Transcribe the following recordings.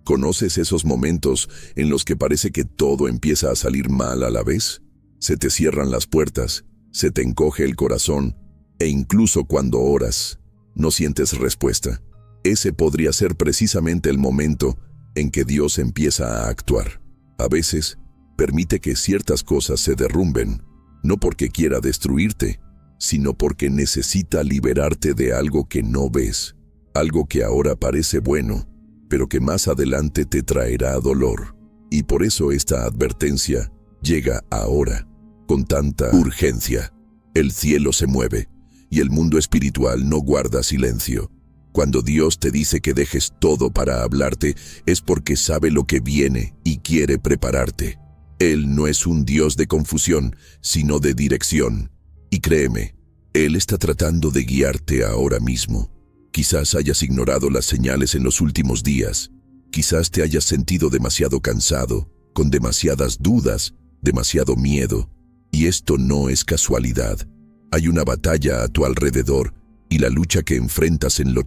¿Conoces esos momentos en los que parece que todo empieza a salir mal a la vez? Se te cierran las puertas, se te encoge el corazón, e incluso cuando oras, no sientes respuesta. Ese podría ser precisamente el momento en que Dios empieza a actuar. A veces, permite que ciertas cosas se derrumben, no porque quiera destruirte, sino porque necesita liberarte de algo que no ves, algo que ahora parece bueno, pero que más adelante te traerá dolor. Y por eso esta advertencia llega ahora, con tanta urgencia. El cielo se mueve, y el mundo espiritual no guarda silencio. Cuando Dios te dice que dejes todo para hablarte, es porque sabe lo que viene y quiere prepararte. Él no es un Dios de confusión, sino de dirección. Y créeme, Él está tratando de guiarte ahora mismo. Quizás hayas ignorado las señales en los últimos días. Quizás te hayas sentido demasiado cansado, con demasiadas dudas, demasiado miedo. Y esto no es casualidad. Hay una batalla a tu alrededor, y la lucha que enfrentas en lo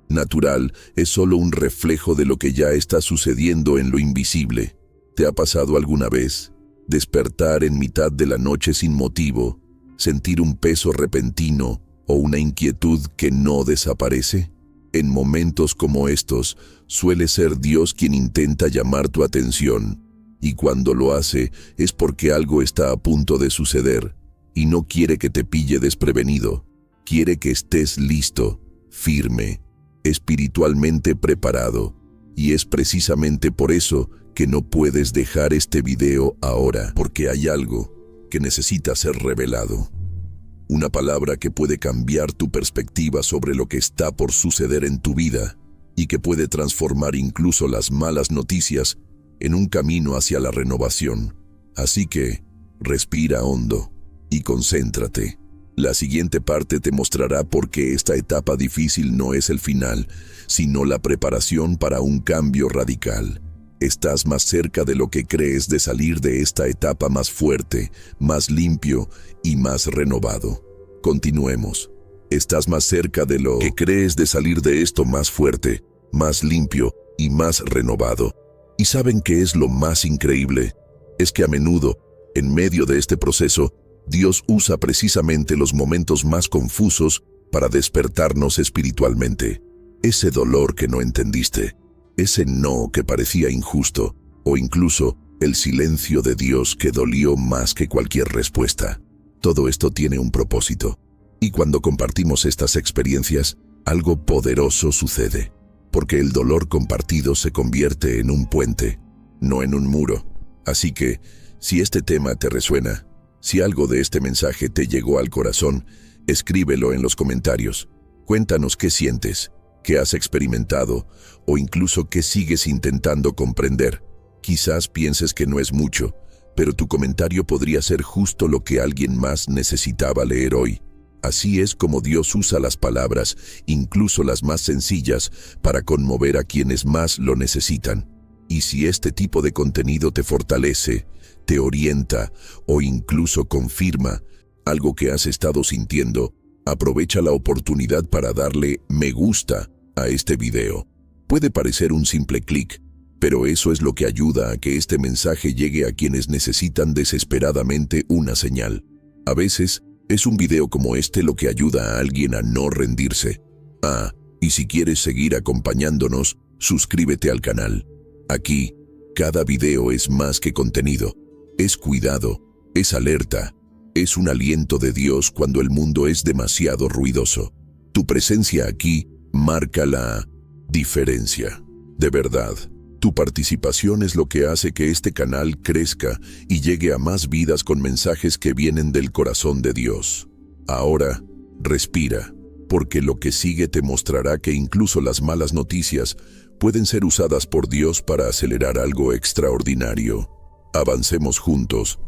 natural es solo un reflejo de lo que ya está sucediendo en lo invisible. ¿Te ha pasado alguna vez despertar en mitad de la noche sin motivo, sentir un peso repentino o una inquietud que no desaparece? En momentos como estos, suele ser Dios quien intenta llamar tu atención, y cuando lo hace es porque algo está a punto de suceder, y no quiere que te pille desprevenido. Quiere que estés listo, firme, espiritualmente preparado, y es precisamente por eso que no puedes dejar este video ahora, porque hay algo que necesita ser revelado. Una palabra que puede cambiar tu perspectiva sobre lo que está por suceder en tu vida y que puede transformar incluso las malas noticias en un camino hacia la renovación. Así que, respira hondo y concéntrate. La siguiente parte te mostrará por qué esta etapa difícil no es el final, sino la preparación para un cambio radical. Estás más cerca de lo que crees de salir de esta etapa más fuerte, más limpio y más renovado. Continuemos. Estás más cerca de lo que crees de salir de esto más fuerte, más limpio y más renovado. ¿Y saben qué es lo más increíble? Es que a menudo, en medio de este proceso, Dios usa precisamente los momentos más confusos para despertarnos espiritualmente. Ese dolor que no entendiste, ese no que parecía injusto, o incluso el silencio de Dios que dolió más que cualquier respuesta. Todo esto tiene un propósito. Y cuando compartimos estas experiencias, algo poderoso sucede. Porque el dolor compartido se convierte en un puente, no en un muro. Así que, si este tema te resuena, si algo de este mensaje te llegó al corazón, escríbelo en los comentarios. Cuéntanos qué sientes, qué has experimentado o incluso qué sigues intentando comprender. Quizás pienses que no es mucho, pero tu comentario podría ser justo lo que alguien más necesitaba leer hoy. Así es como Dios usa las palabras, incluso las más sencillas, para conmover a quienes más lo necesitan. Y si este tipo de contenido te fortalece, te orienta o incluso confirma algo que has estado sintiendo, aprovecha la oportunidad para darle me gusta a este video. Puede parecer un simple clic, pero eso es lo que ayuda a que este mensaje llegue a quienes necesitan desesperadamente una señal. A veces, es un video como este lo que ayuda a alguien a no rendirse. Y si quieres seguir acompañándonos, suscríbete al canal. Aquí, cada video es más que contenido. Es cuidado, es alerta, es un aliento de Dios cuando el mundo es demasiado ruidoso. Tu presencia aquí marca la diferencia. De verdad, tu participación es lo que hace que este canal crezca y llegue a más vidas con mensajes que vienen del corazón de Dios. Ahora, respira, porque lo que sigue te mostrará que incluso las malas noticias pueden ser usadas por Dios para acelerar algo extraordinario. Avancemos juntos.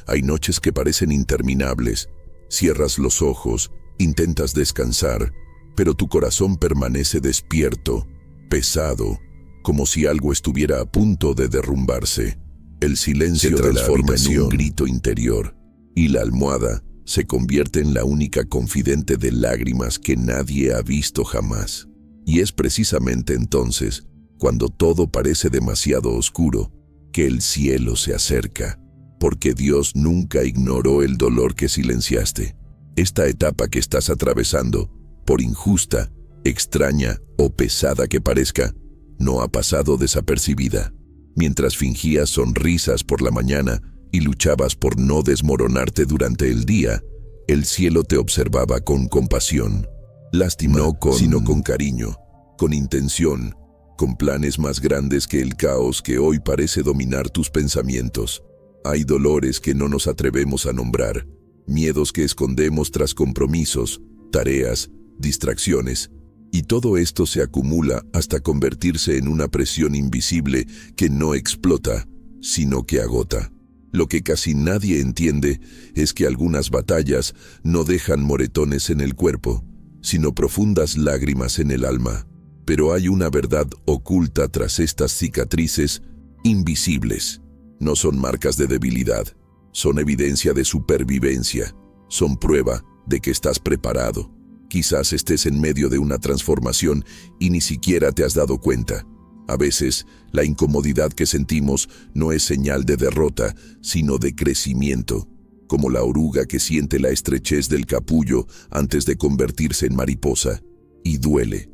Hay noches que parecen interminables. Cierras los ojos, intentas descansar, pero tu corazón permanece despierto, pesado, como si algo estuviera a punto de derrumbarse. El silencio se transforma en un grito interior, y la almohada se convierte en la única confidente de lágrimas que nadie ha visto jamás. Y es precisamente entonces cuando todo parece demasiado oscuro, que el cielo se acerca, porque Dios nunca ignoró el dolor que silenciaste. Esta etapa que estás atravesando, por injusta, extraña o pesada que parezca, no ha pasado desapercibida. Mientras fingías sonrisas por la mañana y luchabas por no desmoronarte durante el día, el cielo te observaba con compasión. Lástima, sino con cariño, con intención, con planes más grandes que el caos que hoy parece dominar tus pensamientos. Hay dolores que no nos atrevemos a nombrar, miedos que escondemos tras compromisos, tareas, distracciones, y todo esto se acumula hasta convertirse en una presión invisible que no explota, sino que agota. Lo que casi nadie entiende es que algunas batallas no dejan moretones en el cuerpo, sino profundas lágrimas en el alma. Pero hay una verdad oculta tras estas cicatrices invisibles. No son marcas de debilidad, son evidencia de supervivencia, son prueba de que estás preparado. Quizás estés en medio de una transformación y ni siquiera te has dado cuenta. A veces, la incomodidad que sentimos no es señal de derrota, sino de crecimiento, como la oruga que siente la estrechez del capullo antes de convertirse en mariposa. Y duele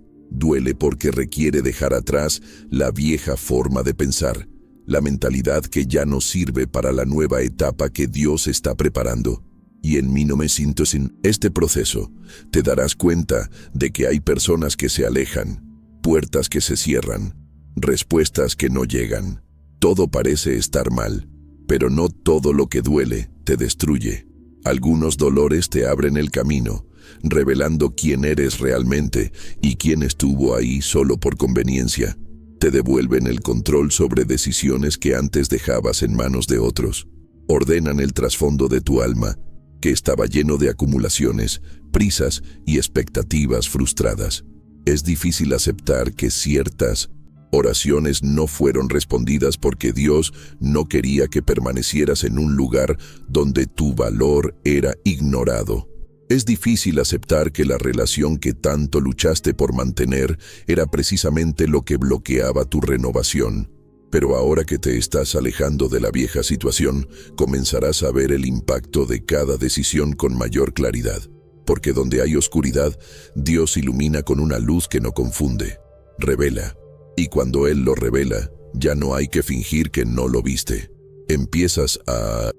porque requiere dejar atrás la vieja forma de pensar, la mentalidad que ya no sirve para la nueva etapa que Dios está preparando. Y en 1900, en este proceso, te darás cuenta de que hay personas que se alejan, puertas que se cierran, respuestas que no llegan. Todo parece estar mal, pero no todo lo que duele te destruye. Algunos dolores te abren el camino, revelando quién eres realmente y quién estuvo ahí solo por conveniencia. Te devuelven el control sobre decisiones que antes dejabas en manos de otros. Ordenan el trasfondo de tu alma, que estaba lleno de acumulaciones, prisas y expectativas frustradas. Es difícil aceptar que ciertas oraciones no fueron respondidas porque Dios no quería que permanecieras en un lugar donde tu valor era ignorado. Es difícil aceptar que la relación que tanto luchaste por mantener era precisamente lo que bloqueaba tu renovación. Pero ahora que te estás alejando de la vieja situación, comenzarás a ver el impacto de cada decisión con mayor claridad. Porque donde hay oscuridad, Dios ilumina con una luz que no confunde, revela. Y cuando Él lo revela, ya no hay que fingir que no lo viste. Empiezas a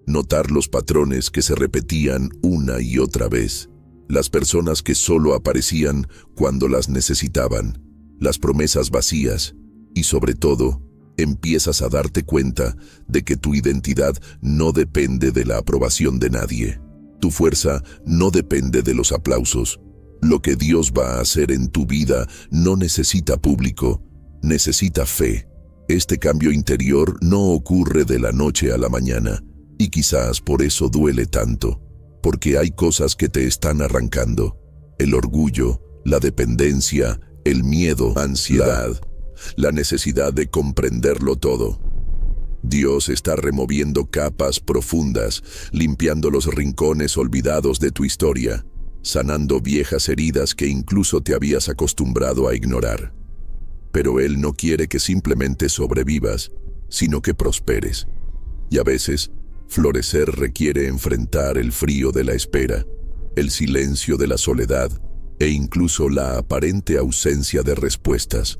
notar los patrones que se repetían una y otra vez. Las personas que solo aparecían cuando las necesitaban. Las promesas vacías. Y sobre todo, empiezas a darte cuenta de que tu identidad no depende de la aprobación de nadie. Tu fuerza no depende de los aplausos. Lo que Dios va a hacer en tu vida no necesita público, necesita fe. Este cambio interior no ocurre de la noche a la mañana, y quizás por eso duele tanto, porque hay cosas que te están arrancando. El orgullo, la dependencia, el miedo, ansiedad, la necesidad de comprenderlo todo. Dios está removiendo capas profundas, limpiando los rincones olvidados de tu historia, sanando viejas heridas que incluso te habías acostumbrado a ignorar. Pero Él no quiere que simplemente sobrevivas, sino que prosperes. Y a veces, florecer requiere enfrentar el frío de la espera, el silencio de la soledad e incluso la aparente ausencia de respuestas.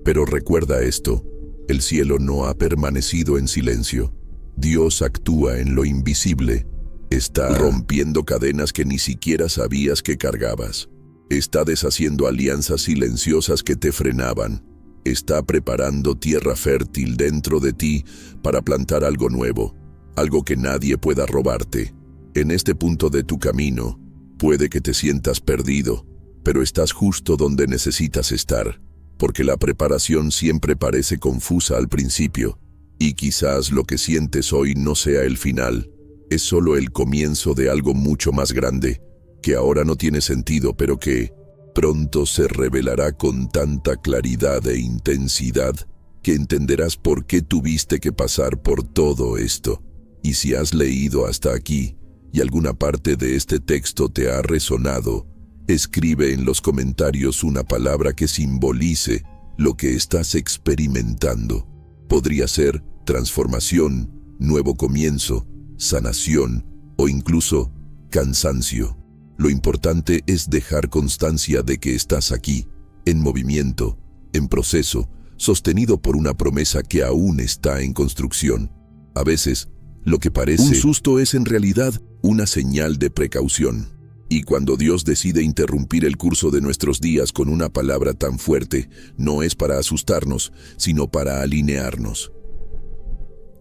Pero recuerda esto, el cielo no ha permanecido en silencio. Dios actúa en lo invisible. Está rompiendo cadenas que ni siquiera sabías que cargabas. Está deshaciendo alianzas silenciosas que te frenaban. Está preparando tierra fértil dentro de ti para plantar algo nuevo, algo que nadie pueda robarte. En este punto de tu camino, puede que te sientas perdido, pero estás justo donde necesitas estar, porque la preparación siempre parece confusa al principio, y quizás lo que sientes hoy no sea el final, es solo el comienzo de algo mucho más grande, que ahora no tiene sentido, pero que pronto se revelará con tanta claridad e intensidad que entenderás por qué tuviste que pasar por todo esto. Y si has leído hasta aquí y alguna parte de este texto te ha resonado, escribe en los comentarios una palabra que simbolice lo que estás experimentando. Podría ser transformación, nuevo comienzo, sanación o incluso cansancio. Lo importante es dejar constancia de que estás aquí, en movimiento, en proceso, sostenido por una promesa que aún está en construcción. A veces, lo que parece un susto es en realidad una señal de precaución. Y cuando Dios decide interrumpir el curso de nuestros días con una palabra tan fuerte, no es para asustarnos, sino para alinearnos.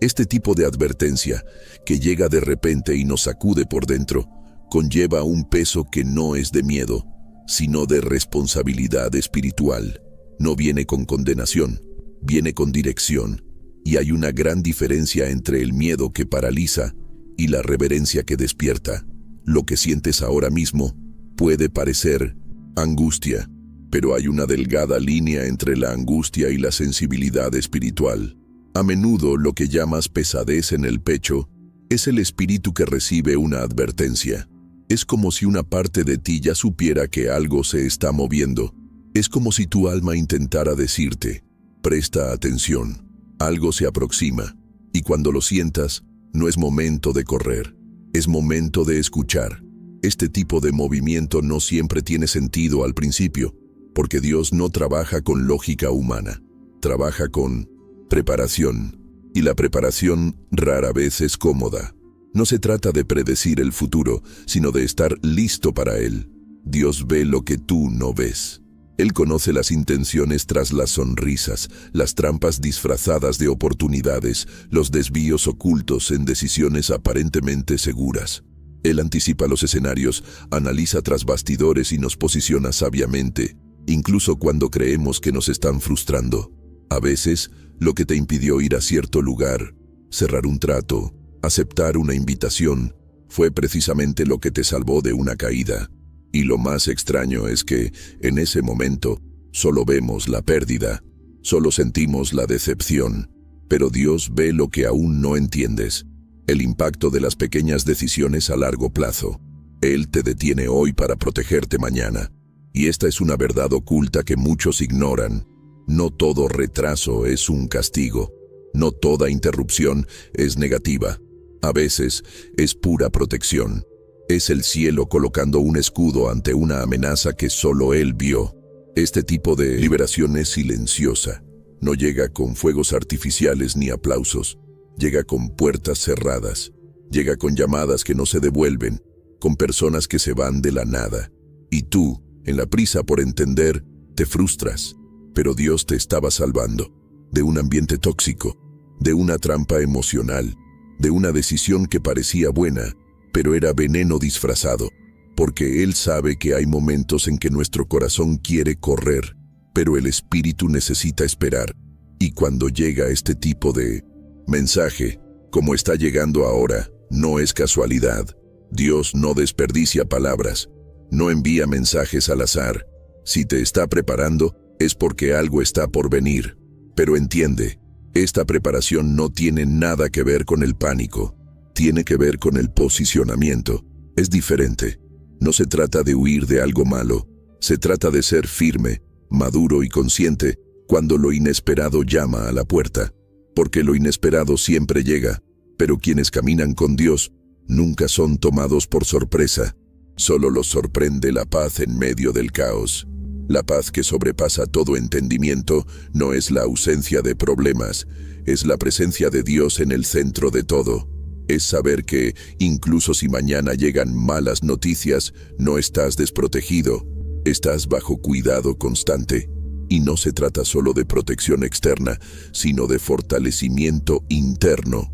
Este tipo de advertencia, que llega de repente y nos sacude por dentro, conlleva un peso que no es de miedo, sino de responsabilidad espiritual. No viene con condenación, viene con dirección, y hay una gran diferencia entre el miedo que paraliza y la reverencia que despierta. Lo que sientes ahora mismo puede parecer angustia, pero hay una delgada línea entre la angustia y la sensibilidad espiritual. A menudo lo que llamas pesadez en el pecho es el espíritu que recibe una advertencia. Es como si una parte de ti ya supiera que algo se está moviendo. Es como si tu alma intentara decirte, presta atención, algo se aproxima. Y cuando lo sientas, no es momento de correr. Es momento de escuchar. Este tipo de movimiento no siempre tiene sentido al principio, porque Dios no trabaja con lógica humana, trabaja con preparación. Y la preparación rara vez es cómoda. No se trata de predecir el futuro, sino de estar listo para él. Dios ve lo que tú no ves. Él conoce las intenciones tras las sonrisas, las trampas disfrazadas de oportunidades, los desvíos ocultos en decisiones aparentemente seguras. Él anticipa los escenarios, analiza tras bastidores y nos posiciona sabiamente, incluso cuando creemos que nos están frustrando. A veces, lo que te impidió ir a cierto lugar, cerrar un trato, aceptar una invitación, fue precisamente lo que te salvó de una caída. Y lo más extraño es que, en ese momento, solo vemos la pérdida, solo sentimos la decepción, pero Dios ve lo que aún no entiendes, el impacto de las pequeñas decisiones a largo plazo. Él te detiene hoy para protegerte mañana, y esta es una verdad oculta que muchos ignoran. No todo retraso es un castigo, no toda interrupción es negativa, a veces es pura protección. Es el cielo colocando un escudo ante una amenaza que solo Él vio. Este tipo de liberación es silenciosa. No llega con fuegos artificiales ni aplausos. Llega con puertas cerradas. Llega con llamadas que no se devuelven, con personas que se van de la nada. Y tú, en la prisa por entender, te frustras. Pero Dios te estaba salvando de un ambiente tóxico, de una trampa emocional, de una decisión que parecía buena, pero era veneno disfrazado, porque Él sabe que hay momentos en que nuestro corazón quiere correr, pero el espíritu necesita esperar. Y cuando llega este tipo de mensaje, como está llegando ahora, no es casualidad. Dios no desperdicia palabras, no envía mensajes al azar. Si te está preparando, es porque algo está por venir. Pero entiende, esta preparación no tiene nada que ver con el pánico. Tiene que ver con el posicionamiento. Es diferente. No se trata de huir de algo malo. Se trata de ser firme, maduro y consciente cuando lo inesperado llama a la puerta. Porque lo inesperado siempre llega, pero quienes caminan con Dios nunca son tomados por sorpresa. Solo los sorprende la paz en medio del caos. La paz que sobrepasa todo entendimiento no es la ausencia de problemas, es la presencia de Dios en el centro de todo. Es saber que, incluso si mañana llegan malas noticias, no estás desprotegido, estás bajo cuidado constante. Y no se trata solo de protección externa, sino de fortalecimiento interno.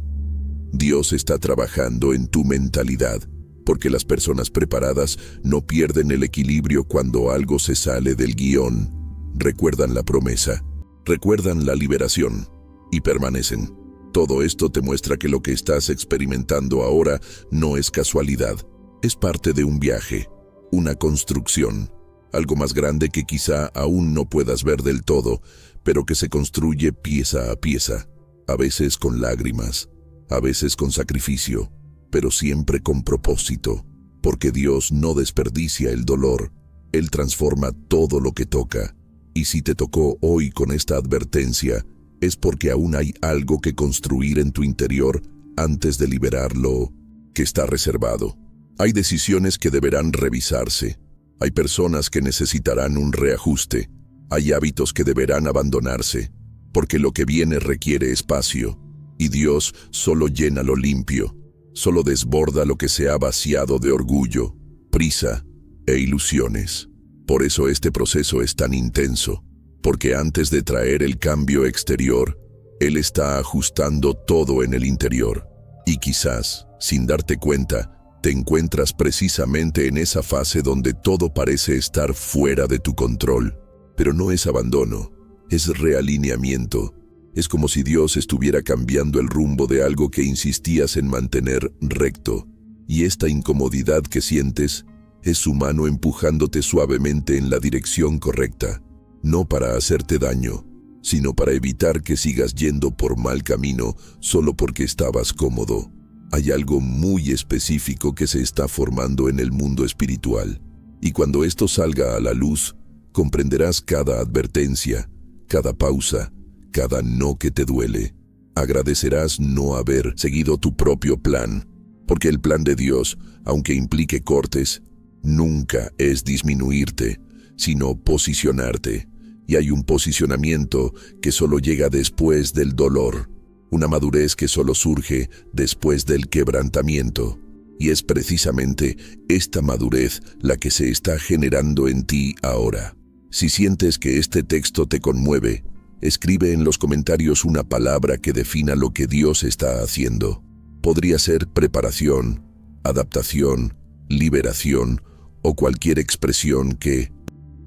Dios está trabajando en tu mentalidad, porque las personas preparadas no pierden el equilibrio cuando algo se sale del guión. Recuerdan la promesa, recuerdan la liberación, y permanecen. Todo esto te muestra que lo que estás experimentando ahora no es casualidad, es parte de un viaje, una construcción, algo más grande que quizá aún no puedas ver del todo, pero que se construye pieza a pieza, a veces con lágrimas, a veces con sacrificio, pero siempre con propósito, porque Dios no desperdicia el dolor, Él transforma todo lo que toca, Y si te tocó hoy con esta advertencia, es porque aún hay algo que construir en tu interior antes de liberar lo que está reservado. Hay decisiones que deberán revisarse. Hay personas que necesitarán un reajuste. Hay hábitos que deberán abandonarse, porque lo que viene requiere espacio, y Dios solo llena lo limpio, solo desborda lo que se ha vaciado de orgullo, prisa e ilusiones. Por eso este proceso es tan intenso, porque antes de traer el cambio exterior, Él está ajustando todo en el interior. Y quizás, sin darte cuenta, te encuentras precisamente en esa fase donde todo parece estar fuera de tu control. Pero no es abandono, es realineamiento. Es como si Dios estuviera cambiando el rumbo de algo que insistías en mantener recto. Y esta incomodidad que sientes es su mano empujándote suavemente en la dirección correcta, no para hacerte daño, sino para evitar que sigas yendo por mal camino solo porque estabas cómodo. Hay algo muy específico que se está formando en el mundo espiritual, y cuando esto salga a la luz, comprenderás cada advertencia, cada pausa, cada no que te duele. Agradecerás no haber seguido tu propio plan, porque el plan de Dios, aunque implique cortes, nunca es disminuirte, sino posicionarte. Y hay un posicionamiento que solo llega después del dolor, una madurez que solo surge después del quebrantamiento. Y es precisamente esta madurez la que se está generando en ti ahora. Si sientes que este texto te conmueve, escribe en los comentarios una palabra que defina lo que Dios está haciendo. Podría ser preparación, adaptación, liberación o cualquier expresión que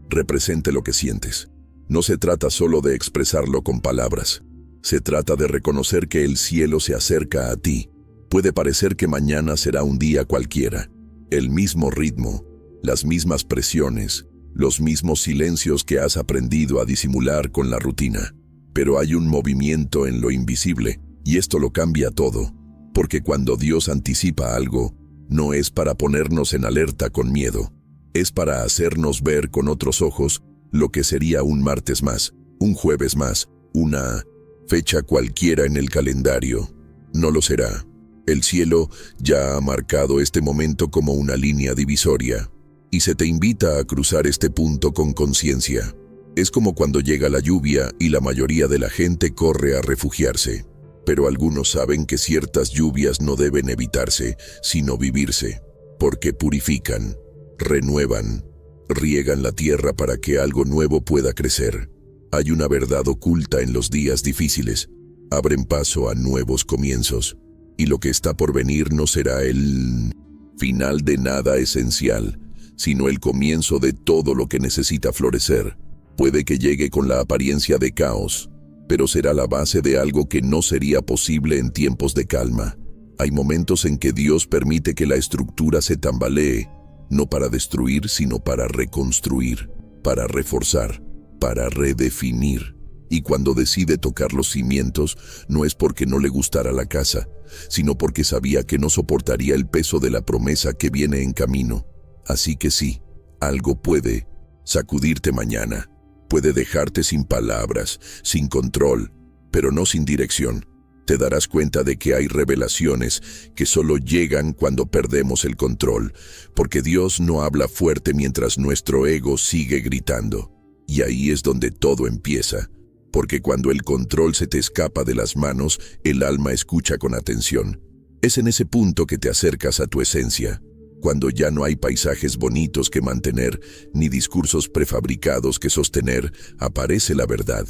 represente lo que sientes. No se trata solo de expresarlo con palabras. Se trata de reconocer que el cielo se acerca a ti. Puede parecer que mañana será un día cualquiera. El mismo ritmo, las mismas presiones, los mismos silencios que has aprendido a disimular con la rutina. Pero hay un movimiento en lo invisible, y esto lo cambia todo. Porque cuando Dios anticipa algo, no es para ponernos en alerta con miedo. Es para hacernos ver con otros ojos lo que sería un martes más, un jueves más, una fecha cualquiera en el calendario. No lo será. El cielo ya ha marcado este momento como una línea divisoria, y se te invita a cruzar este punto con conciencia. Es como cuando llega la lluvia y la mayoría de la gente corre a refugiarse. Pero algunos saben que ciertas lluvias no deben evitarse, sino vivirse, porque purifican, renuevan, riegan la tierra para que algo nuevo pueda crecer. Hay una verdad oculta en los días difíciles. Abren paso a nuevos comienzos. Y lo que está por venir no será el final de nada esencial, sino el comienzo de todo lo que necesita florecer. Puede que llegue con la apariencia de caos, pero será la base de algo que no sería posible en tiempos de calma. Hay momentos en que Dios permite que la estructura se tambalee, no para destruir, sino para reconstruir, para reforzar, para redefinir. Y cuando decide tocar los cimientos, no es porque no le gustara la casa, sino porque sabía que no soportaría el peso de la promesa que viene en camino. Así que sí, algo puede sacudirte mañana, puede dejarte sin palabras, sin control, pero no sin dirección. Te darás cuenta de que hay revelaciones que solo llegan cuando perdemos el control, porque Dios no habla fuerte mientras nuestro ego sigue gritando. Y ahí es donde todo empieza, porque cuando el control se te escapa de las manos, el alma escucha con atención. Es en ese punto que te acercas a tu esencia, cuando ya no hay paisajes bonitos que mantener, ni discursos prefabricados que sostener, aparece la verdad.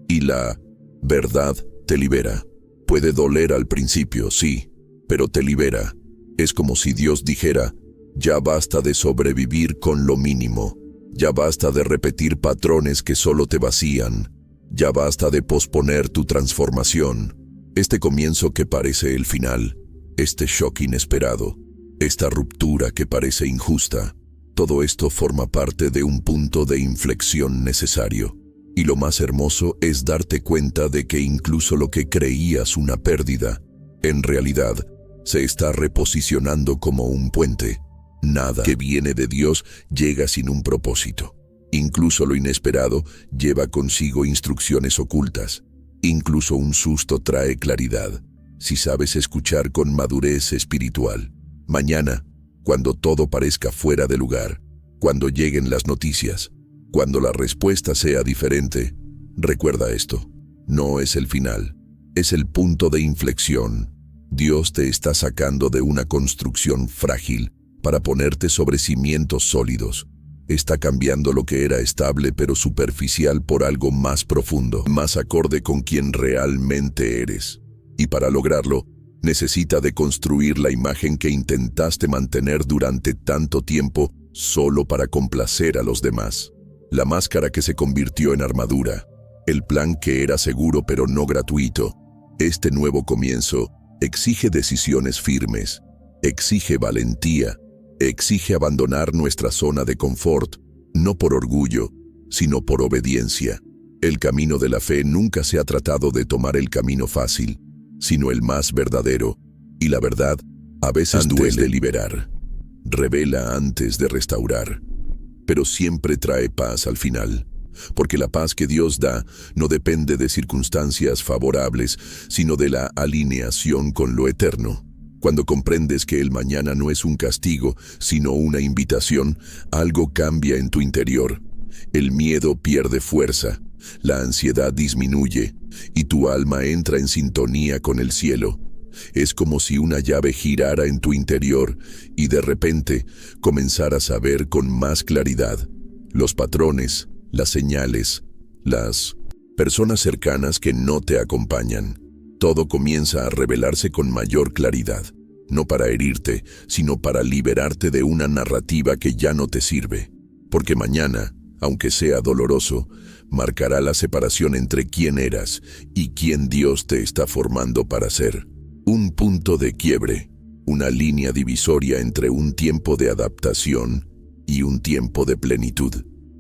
Y la verdad te libera. Puede doler al principio, sí, pero te libera. Es como si Dios dijera, ya basta de sobrevivir con lo mínimo, ya basta de repetir patrones que solo te vacían, ya basta de posponer tu transformación. Este comienzo que parece el final, este shock inesperado, esta ruptura que parece injusta, todo esto forma parte de un punto de inflexión necesario. Y lo más hermoso es darte cuenta de que incluso lo que creías una pérdida, en realidad, se está reposicionando como un puente. Nada que viene de Dios llega sin un propósito. Incluso lo inesperado lleva consigo instrucciones ocultas. Incluso un susto trae claridad, si sabes escuchar con madurez espiritual. Mañana, cuando todo parezca fuera de lugar, cuando lleguen las noticias, cuando la respuesta sea diferente, recuerda esto: no es el final, es el punto de inflexión. Dios te está sacando de una construcción frágil para ponerte sobre cimientos sólidos. Está cambiando lo que era estable pero superficial por algo más profundo, más acorde con quien realmente eres. Y para lograrlo, necesita deconstruir la imagen que intentaste mantener durante tanto tiempo solo para complacer a los demás. La máscara que se convirtió en armadura, el plan que era seguro pero no gratuito. Este nuevo comienzo exige decisiones firmes, exige valentía, exige abandonar nuestra zona de confort, no por orgullo, sino por obediencia. El camino de la fe nunca se ha tratado de tomar el camino fácil, sino el más verdadero, y la verdad a veces duele. De liberar, revela antes de restaurar, pero siempre trae paz al final, porque la paz que Dios da no depende de circunstancias favorables, sino de la alineación con lo eterno. Cuando comprendes que el mañana no es un castigo, sino una invitación, algo cambia en tu interior. El miedo pierde fuerza, la ansiedad disminuye, y tu alma entra en sintonía con el cielo. Es como si una llave girara en tu interior y de repente comenzaras a ver con más claridad los patrones, las señales, las personas cercanas que no te acompañan. Todo comienza a revelarse con mayor claridad, no para herirte, sino para liberarte de una narrativa que ya no te sirve. Porque mañana, aunque sea doloroso, marcará la separación entre quién eras y quién Dios te está formando para ser. Un punto de quiebre, una línea divisoria entre un tiempo de adaptación y un tiempo de plenitud.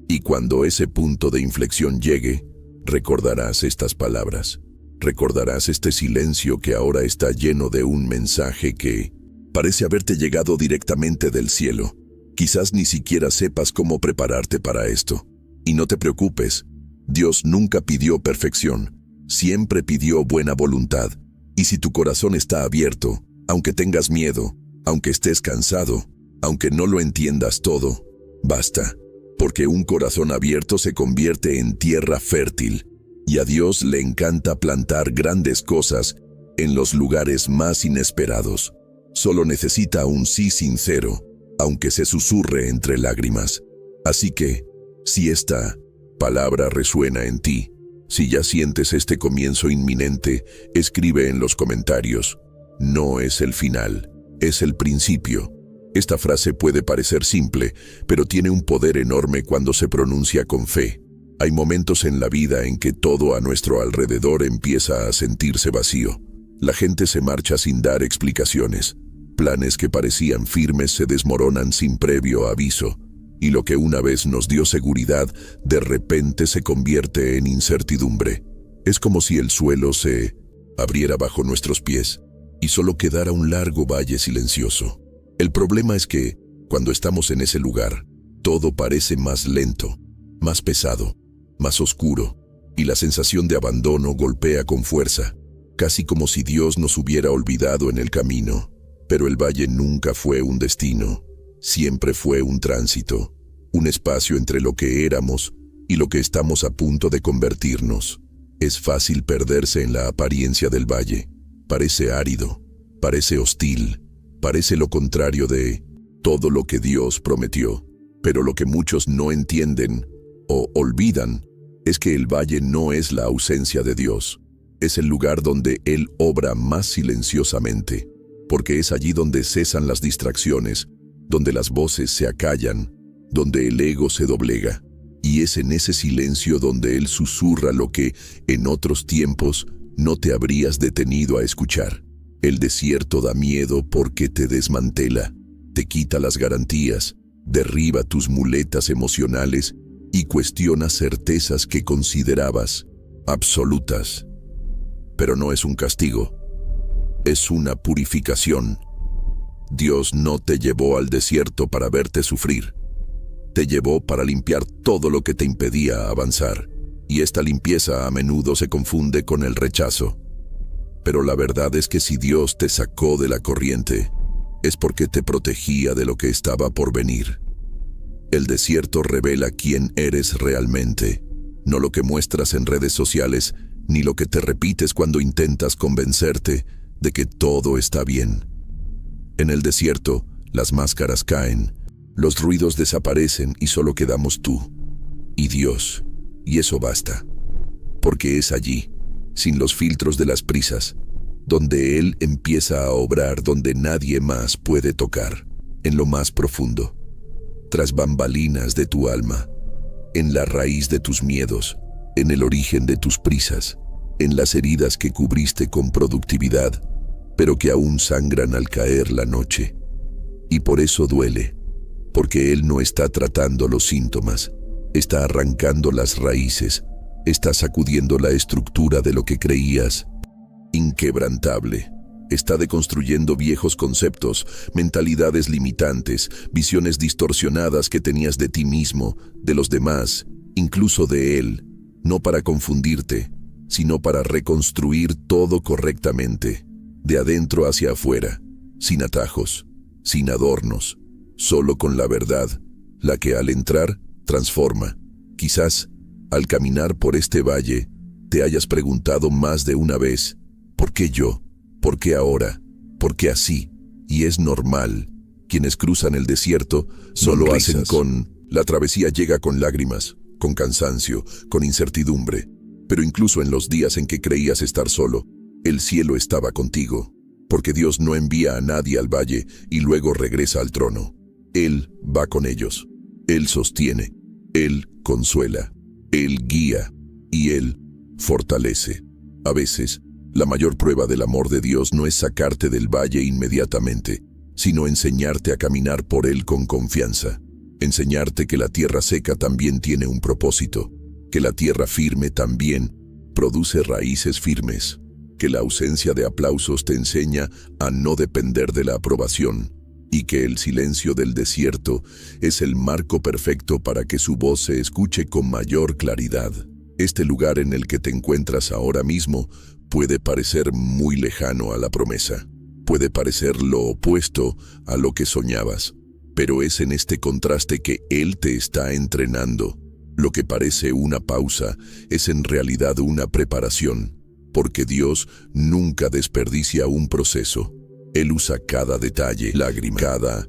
Y cuando ese punto de inflexión llegue, recordarás estas palabras. Recordarás este silencio que ahora está lleno de un mensaje que parece haberte llegado directamente del cielo. Quizás ni siquiera sepas cómo prepararte para esto. Y no te preocupes, Dios nunca pidió perfección, siempre pidió buena voluntad. Y si tu corazón está abierto, aunque tengas miedo, aunque estés cansado, aunque no lo entiendas todo, basta, porque un corazón abierto se convierte en tierra fértil. Y a Dios le encanta plantar grandes cosas en los lugares más inesperados. Solo necesita un sí sincero, aunque se susurre entre lágrimas. Así que, si esta palabra resuena en ti, si ya sientes este comienzo inminente, escribe en los comentarios: no es el final, es el principio. Esta frase puede parecer simple, pero tiene un poder enorme cuando se pronuncia con fe. Hay momentos en la vida en que todo a nuestro alrededor empieza a sentirse vacío. La gente se marcha sin dar explicaciones. Planes que parecían firmes se desmoronan sin previo aviso. Y lo que una vez nos dio seguridad, de repente se convierte en incertidumbre. Es como si el suelo se abriera bajo nuestros pies y solo quedara un largo valle silencioso. El problema es que, cuando estamos en ese lugar, todo parece más lento, más pesado, más oscuro, y la sensación de abandono golpea con fuerza, casi como si Dios nos hubiera olvidado en el camino. Pero el valle nunca fue un destino, siempre fue un tránsito, un espacio entre lo que éramos y lo que estamos a punto de convertirnos. Es fácil perderse en la apariencia del valle. Parece árido, parece hostil, parece lo contrario de todo lo que Dios prometió. Pero lo que muchos no entienden o olvidan es que el valle no es la ausencia de Dios. Es el lugar donde Él obra más silenciosamente, porque es allí donde cesan las distracciones, donde las voces se acallan, donde el ego se doblega. Y es en ese silencio donde Él susurra lo que, en otros tiempos, no te habrías detenido a escuchar. El desierto da miedo porque te desmantela, te quita las garantías, derriba tus muletas emocionales y cuestiona certezas que considerabas absolutas. Pero no es un castigo, es una purificación. Dios no te llevó al desierto para verte sufrir. te llevó para limpiar todo lo que te impedía avanzar. Y esta limpieza a menudo se confunde con el rechazo. Pero la verdad es que si Dios te sacó de la corriente, es porque te protegía de lo que estaba por venir. El desierto revela quién eres realmente, no lo que muestras en redes sociales, ni lo que te repites cuando intentas convencerte de que todo está bien. En el desierto, las máscaras caen, los ruidos desaparecen y solo quedamos tú y Dios, y eso basta. Porque es allí, sin los filtros de las prisas, donde Él empieza a obrar donde nadie más puede tocar, en lo más profundo, tras bambalinas de tu alma, en la raíz de tus miedos, en el origen de tus prisas, en las heridas que cubriste con productividad, pero que aún sangran al caer la noche. Y por eso duele, porque Él no está tratando los síntomas, está arrancando las raíces, está sacudiendo la estructura de lo que creías inquebrantable. Está deconstruyendo viejos conceptos, mentalidades limitantes, visiones distorsionadas que tenías de ti mismo, de los demás, incluso de Él, no para confundirte, sino para reconstruir todo correctamente, de adentro hacia afuera, sin atajos, sin adornos, solo con la verdad, la que al entrar transforma. Quizás, al caminar por este valle, te hayas preguntado más de una vez, ¿por qué yo? ¿Por qué ahora? ¿Por qué así? Y es normal. Quienes cruzan el desierto solo hacen la travesía llega con lágrimas, con cansancio, con incertidumbre. Pero incluso en los días en que creías estar solo, el cielo estaba contigo. Porque Dios no envía a nadie al valle y luego regresa al trono. Él va con ellos. Él sostiene. Él consuela. Él guía. Y Él fortalece. A veces, la mayor prueba del amor de Dios no es sacarte del valle inmediatamente, sino enseñarte a caminar por él con confianza. Enseñarte que la tierra seca también tiene un propósito, que la tierra firme también produce raíces firmes, que la ausencia de aplausos te enseña a no depender de la aprobación, y que el silencio del desierto es el marco perfecto para que su voz se escuche con mayor claridad. Este lugar en el que te encuentras ahora mismo puede parecer muy lejano a la promesa, puede parecer lo opuesto a lo que soñabas, pero es en este contraste que Él te está entrenando. Lo que parece una pausa es en realidad una preparación, porque Dios nunca desperdicia un proceso. Él usa cada detalle, lágrima,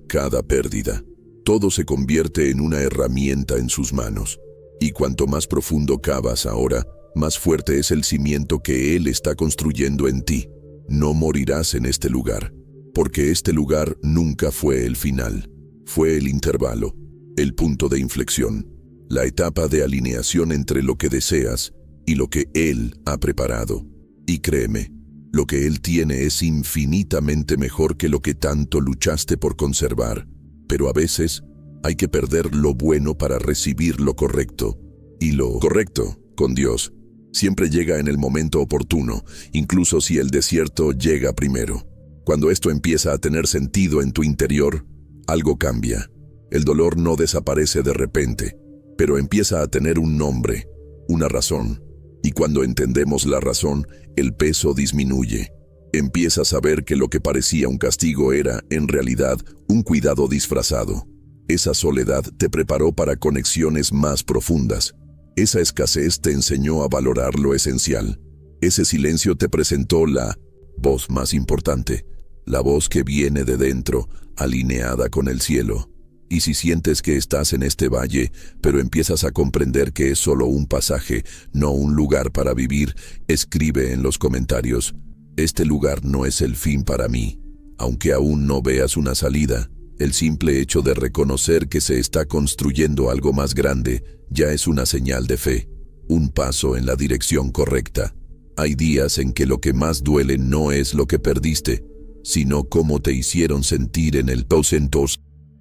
cada pérdida. Todo se convierte en una herramienta en sus manos. Y cuanto más profundo cavas ahora, más fuerte es el cimiento que Él está construyendo en ti. No morirás en este lugar, porque este lugar nunca fue el final. Fue el intervalo, el punto de inflexión, la etapa de alineación entre lo que deseas y lo que Él ha preparado. Y créeme, lo que Él tiene es infinitamente mejor que lo que tanto luchaste por conservar. Pero a veces hay que perder lo bueno para recibir lo correcto. Y lo correcto, con Dios, siempre llega en el momento oportuno, incluso si el desierto llega primero. Cuando esto empieza a tener sentido en tu interior, algo cambia. El dolor no desaparece de repente, pero empieza a tener un nombre, una razón. Y cuando entendemos la razón, el peso disminuye. Empiezas a ver que lo que parecía un castigo era, en realidad, un cuidado disfrazado. Esa soledad te preparó para conexiones más profundas. Esa escasez te enseñó a valorar lo esencial. Ese silencio te presentó la voz más importante, la voz que viene de dentro, alineada con el cielo. Y si sientes que estás en este valle, pero empiezas a comprender que es solo un pasaje, no un lugar para vivir, escribe en los comentarios: este lugar no es el fin para mí. Aunque aún no veas una salida, el simple hecho de reconocer que se está construyendo algo más grande ya es una señal de fe, un paso en la dirección correcta. Hay días en que lo que más duele no es lo que perdiste, sino cómo te hicieron sentir en el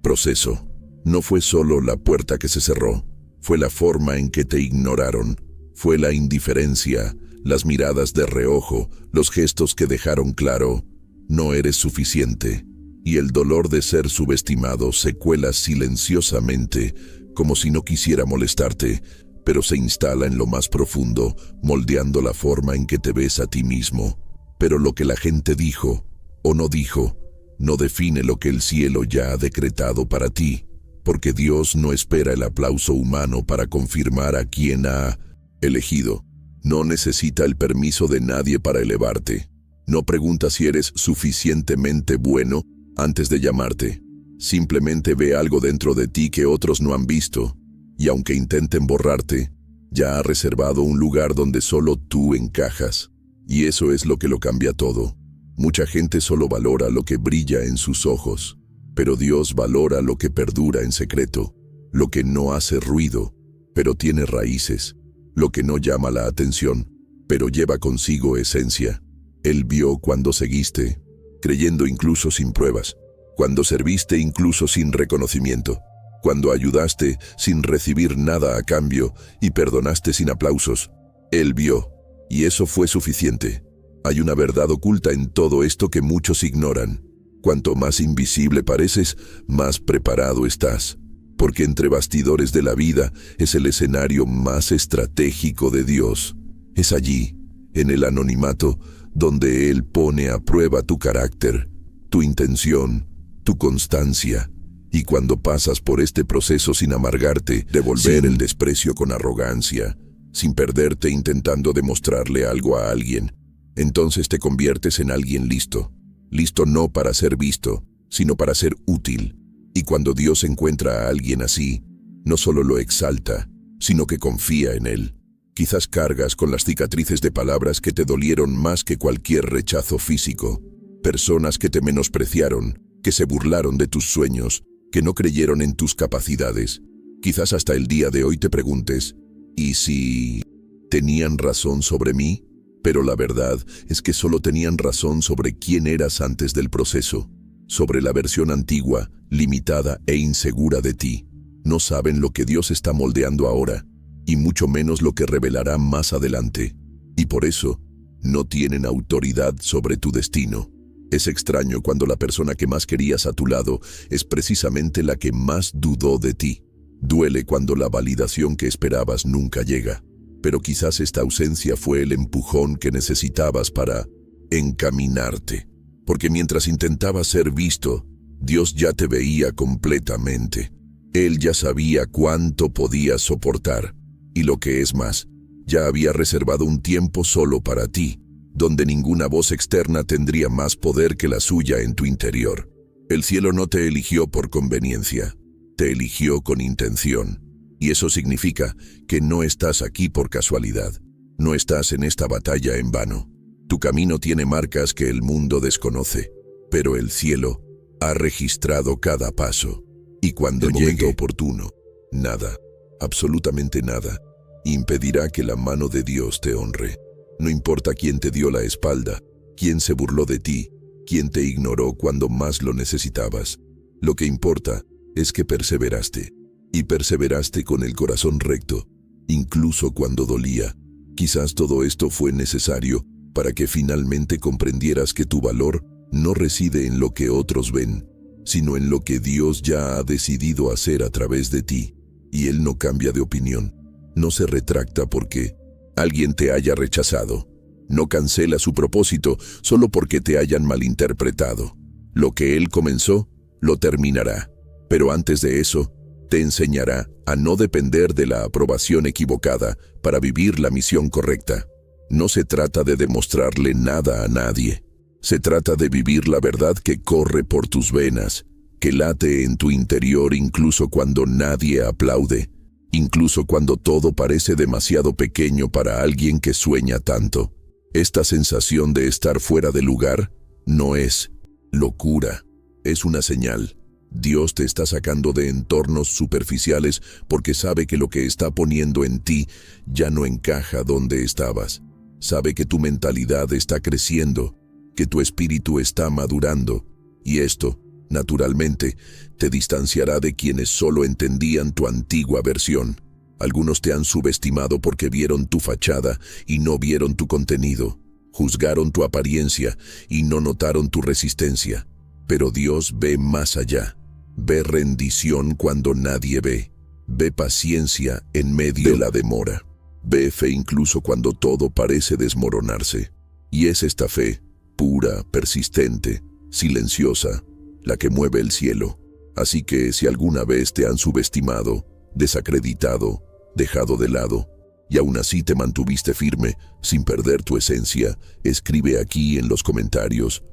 proceso. No fue solo la puerta que se cerró, fue la forma en que te ignoraron, fue la indiferencia, las miradas de reojo, los gestos que dejaron claro: no eres suficiente. Y el dolor de ser subestimado se cuela silenciosamente, como si no quisiera molestarte, pero se instala en lo más profundo, moldeando la forma en que te ves a ti mismo. Pero lo que la gente dijo o no dijo, no define lo que el cielo ya ha decretado para ti, porque Dios no espera el aplauso humano para confirmar a quien ha elegido. No necesita el permiso de nadie para elevarte. No pregunta si eres suficientemente bueno antes de llamarte. Simplemente ve algo dentro de ti que otros no han visto, y aunque intenten borrarte, ya ha reservado un lugar donde solo tú encajas. Y eso es lo que lo cambia todo. Mucha gente solo valora lo que brilla en sus ojos, pero Dios valora lo que perdura en secreto, lo que no hace ruido, pero tiene raíces, lo que no llama la atención, pero lleva consigo esencia. Él vio cuando seguiste, creyendo incluso sin pruebas, cuando serviste incluso sin reconocimiento, cuando ayudaste sin recibir nada a cambio y perdonaste sin aplausos. Él vio, y eso fue suficiente. Hay una verdad oculta en todo esto que muchos ignoran. Cuanto más invisible pareces, más preparado estás, porque entre bastidores de la vida es el escenario más estratégico de Dios. Es allí, en el anonimato, donde Él pone a prueba tu carácter, tu intención, tu constancia. Y cuando pasas por este proceso sin amargarte, devolver el desprecio con arrogancia, sin perderte intentando demostrarle algo a alguien, entonces te conviertes en alguien listo. Listo no para ser visto, sino para ser útil. Y cuando Dios encuentra a alguien así, no solo lo exalta, sino que confía en él. Quizás cargas con las cicatrices de palabras que te dolieron más que cualquier rechazo físico. Personas que te menospreciaron, que se burlaron de tus sueños, que no creyeron en tus capacidades. Quizás hasta el día de hoy te preguntes, ¿y si tenían razón sobre mí? Pero la verdad es que solo tenían razón sobre quién eras antes del proceso, sobre la versión antigua, limitada e insegura de ti. No saben lo que Dios está moldeando ahora, y mucho menos lo que revelará más adelante. Y por eso, no tienen autoridad sobre tu destino. Es extraño cuando la persona que más querías a tu lado es precisamente la que más dudó de ti. Duele cuando la validación que esperabas nunca llega. Pero quizás esta ausencia fue el empujón que necesitabas para encaminarte. Porque mientras intentabas ser visto, Dios ya te veía completamente. Él ya sabía cuánto podías soportar. Y lo que es más, ya había reservado un tiempo solo para ti, donde ninguna voz externa tendría más poder que la suya en tu interior. El cielo no te eligió por conveniencia, te eligió con intención. Y eso significa que no estás aquí por casualidad, no estás en esta batalla en vano. Tu camino tiene marcas que el mundo desconoce, pero el cielo ha registrado cada paso. Y cuando llegue oportuno, nada, absolutamente nada, impedirá que la mano de Dios te honre. No importa quién te dio la espalda, quién se burló de ti, quién te ignoró cuando más lo necesitabas. Lo que importa es que perseveraste. Y perseveraste con el corazón recto, incluso cuando dolía. Quizás todo esto fue necesario para que finalmente comprendieras que tu valor no reside en lo que otros ven, sino en lo que Dios ya ha decidido hacer a través de ti. Y Él no cambia de opinión, no se retracta porque alguien te haya rechazado, no cancela su propósito solo porque te hayan malinterpretado. Lo que Él comenzó, lo terminará. Pero antes de eso, te enseñará a no depender de la aprobación equivocada para vivir la misión correcta. No se trata de demostrarle nada a nadie. Se trata de vivir la verdad que corre por tus venas, que late en tu interior incluso cuando nadie aplaude, incluso cuando todo parece demasiado pequeño para alguien que sueña tanto. Esta sensación de estar fuera de lugar no es locura, es una señal. Dios te está sacando de entornos superficiales porque sabe que lo que está poniendo en ti ya no encaja donde estabas. Sabe que tu mentalidad está creciendo, que tu espíritu está madurando, y esto, naturalmente, te distanciará de quienes solo entendían tu antigua versión. Algunos te han subestimado porque vieron tu fachada y no vieron tu contenido. Juzgaron tu apariencia y no notaron tu resistencia. Pero Dios ve más allá. Ve rendición cuando nadie ve. Ve paciencia en medio de la demora. Ve fe incluso cuando todo parece desmoronarse. Y es esta fe, pura, persistente, silenciosa, la que mueve el cielo. Así que si alguna vez te han subestimado, desacreditado, dejado de lado, y aún así te mantuviste firme, sin perder tu esencia, escribe aquí en los comentarios: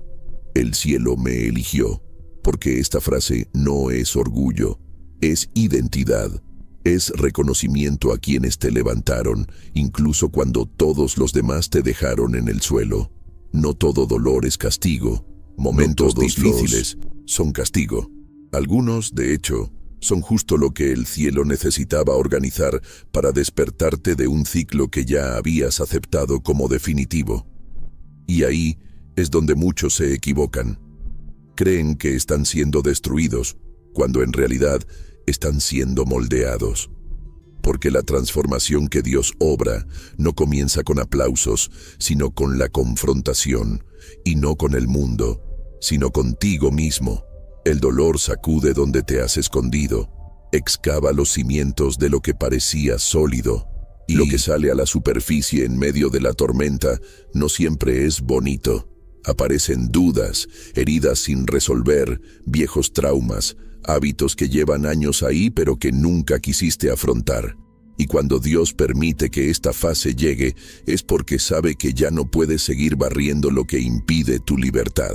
el cielo me eligió, porque esta frase no es orgullo, es identidad, es reconocimiento a quienes te levantaron, incluso cuando todos los demás te dejaron en el suelo. No todo dolor es castigo, momentos difíciles son castigo. Algunos, de hecho, son justo lo que el cielo necesitaba organizar para despertarte de un ciclo que ya habías aceptado como definitivo. Y ahí es donde muchos se equivocan. Creen que están siendo destruidos, cuando en realidad están siendo moldeados. Porque la transformación que Dios obra no comienza con aplausos, sino con la confrontación, y no con el mundo, sino contigo mismo. El dolor sacude donde te has escondido, excava los cimientos de lo que parecía sólido, y lo que sale a la superficie en medio de la tormenta no siempre es bonito. Aparecen dudas, heridas sin resolver, viejos traumas, hábitos que llevan años ahí pero que nunca quisiste afrontar. Y cuando Dios permite que esta fase llegue, es porque sabe que ya no puedes seguir barriendo lo que impide tu libertad.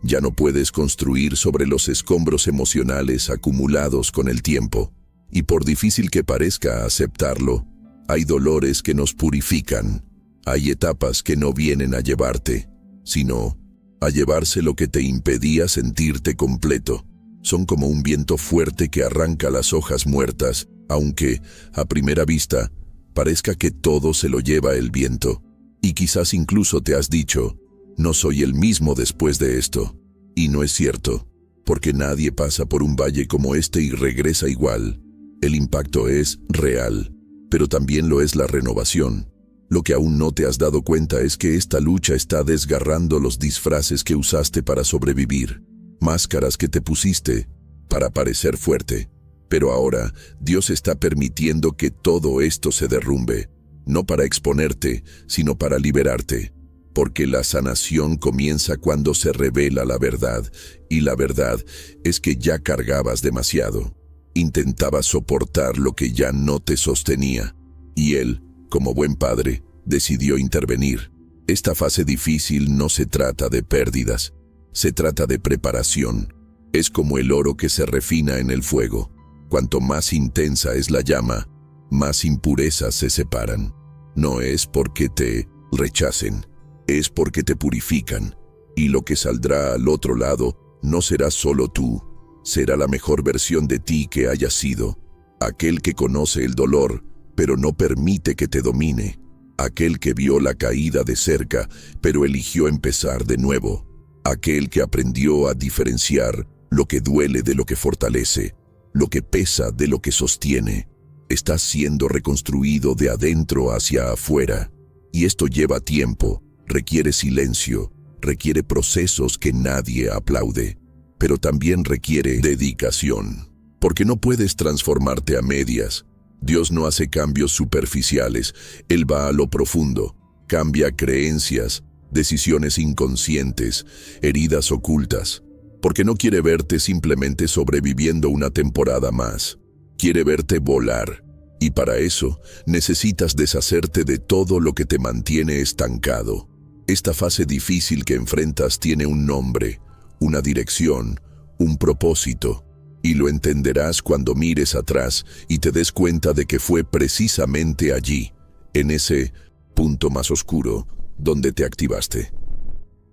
Ya no puedes construir sobre los escombros emocionales acumulados con el tiempo. Y por difícil que parezca aceptarlo, hay dolores que nos purifican. Hay etapas que no vienen a llevarte, sino a llevarse lo que te impedía sentirte completo. Son como un viento fuerte que arranca las hojas muertas, aunque, a primera vista, parezca que todo se lo lleva el viento. Y quizás incluso te has dicho: no soy el mismo después de esto. Y no es cierto, porque nadie pasa por un valle como este y regresa igual. El impacto es real, pero también lo es la renovación. Lo que aún no te has dado cuenta es que esta lucha está desgarrando los disfraces que usaste para sobrevivir, máscaras que te pusiste para parecer fuerte. Pero ahora Dios está permitiendo que todo esto se derrumbe, no para exponerte, sino para liberarte. Porque la sanación comienza cuando se revela la verdad, y la verdad es que ya cargabas demasiado. Intentabas soportar lo que ya no te sostenía, y Él, como buen padre, decidió intervenir. Esta fase difícil no se trata de pérdidas, se trata de preparación. Es como el oro que se refina en el fuego. Cuanto más intensa es la llama, más impurezas se separan. No es porque te rechacen, es porque te purifican, y lo que saldrá al otro lado no será solo tú, será la mejor versión de ti que hayas sido, aquel que conoce el dolor, pero no permite que te domine, aquel que vio la caída de cerca, pero eligió empezar de nuevo, aquel que aprendió a diferenciar lo que duele de lo que fortalece, lo que pesa de lo que sostiene. Estás siendo reconstruido de adentro hacia afuera, y esto lleva tiempo. Requiere silencio, requiere procesos que nadie aplaude, pero también requiere dedicación, porque no puedes transformarte a medias. Dios no hace cambios superficiales, Él va a lo profundo, cambia creencias, decisiones inconscientes, heridas ocultas, porque no quiere verte simplemente sobreviviendo una temporada más, quiere verte volar, y para eso necesitas deshacerte de todo lo que te mantiene estancado. Esta fase difícil que enfrentas tiene un nombre, una dirección, un propósito, y lo entenderás cuando mires atrás y te des cuenta de que fue precisamente allí, en ese punto más oscuro, donde te activaste.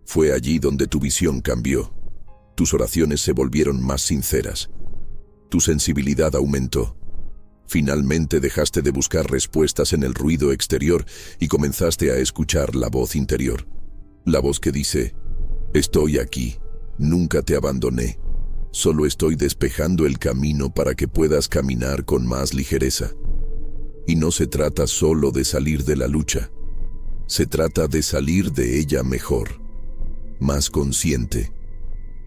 Fue allí donde tu visión cambió, tus oraciones se volvieron más sinceras, tu sensibilidad aumentó. Finalmente dejaste de buscar respuestas en el ruido exterior y comenzaste a escuchar la voz interior. La voz que dice: estoy aquí, nunca te abandoné, solo estoy despejando el camino para que puedas caminar con más ligereza. Y no se trata solo de salir de la lucha, se trata de salir de ella mejor, más consciente,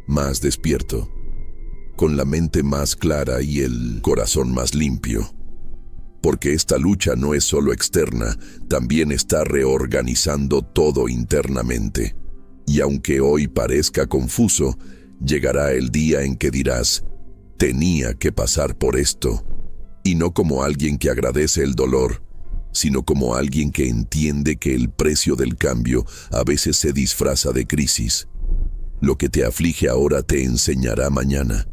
más despierto, con la mente más clara y el corazón más limpio. Porque esta lucha no es solo externa, también está reorganizando todo internamente. Y aunque hoy parezca confuso, llegará el día en que dirás, tenía que pasar por esto. Y no como alguien que agradece el dolor, sino como alguien que entiende que el precio del cambio a veces se disfraza de crisis. Lo que te aflige ahora te enseñará mañana.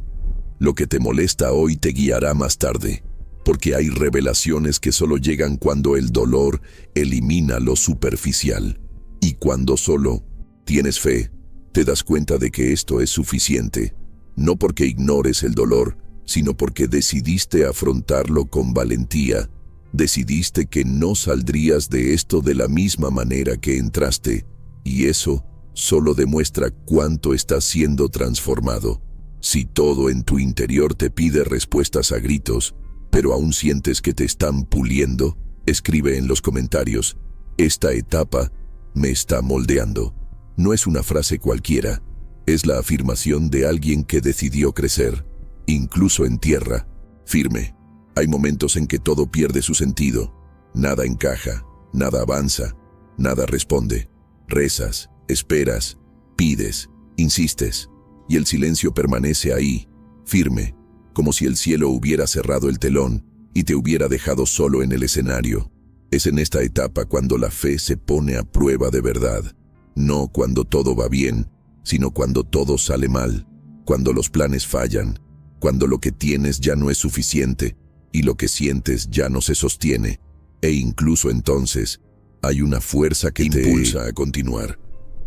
Lo que te molesta hoy te guiará más tarde. Porque hay revelaciones que solo llegan cuando el dolor elimina lo superficial. Y cuando solo tienes fe, te das cuenta de que esto es suficiente, no porque ignores el dolor, sino porque decidiste afrontarlo con valentía. Decidiste que no saldrías de esto de la misma manera que entraste, y eso solo demuestra cuánto estás siendo transformado. Si todo en tu interior te pide respuestas a gritos, pero aún sientes que te están puliendo, escribe en los comentarios, esta etapa me está moldeando. No es una frase cualquiera, es la afirmación de alguien que decidió crecer, incluso en tierra firme. Hay momentos en que todo pierde su sentido, nada encaja, nada avanza, nada responde. Rezas, esperas, pides, insistes, y el silencio permanece ahí, firme, como si el cielo hubiera cerrado el telón y te hubiera dejado solo en el escenario. Es en esta etapa cuando la fe se pone a prueba de verdad, no cuando todo va bien, sino cuando todo sale mal, cuando los planes fallan, cuando lo que tienes ya no es suficiente y lo que sientes ya no se sostiene, e incluso entonces hay una fuerza que te impulsa a continuar,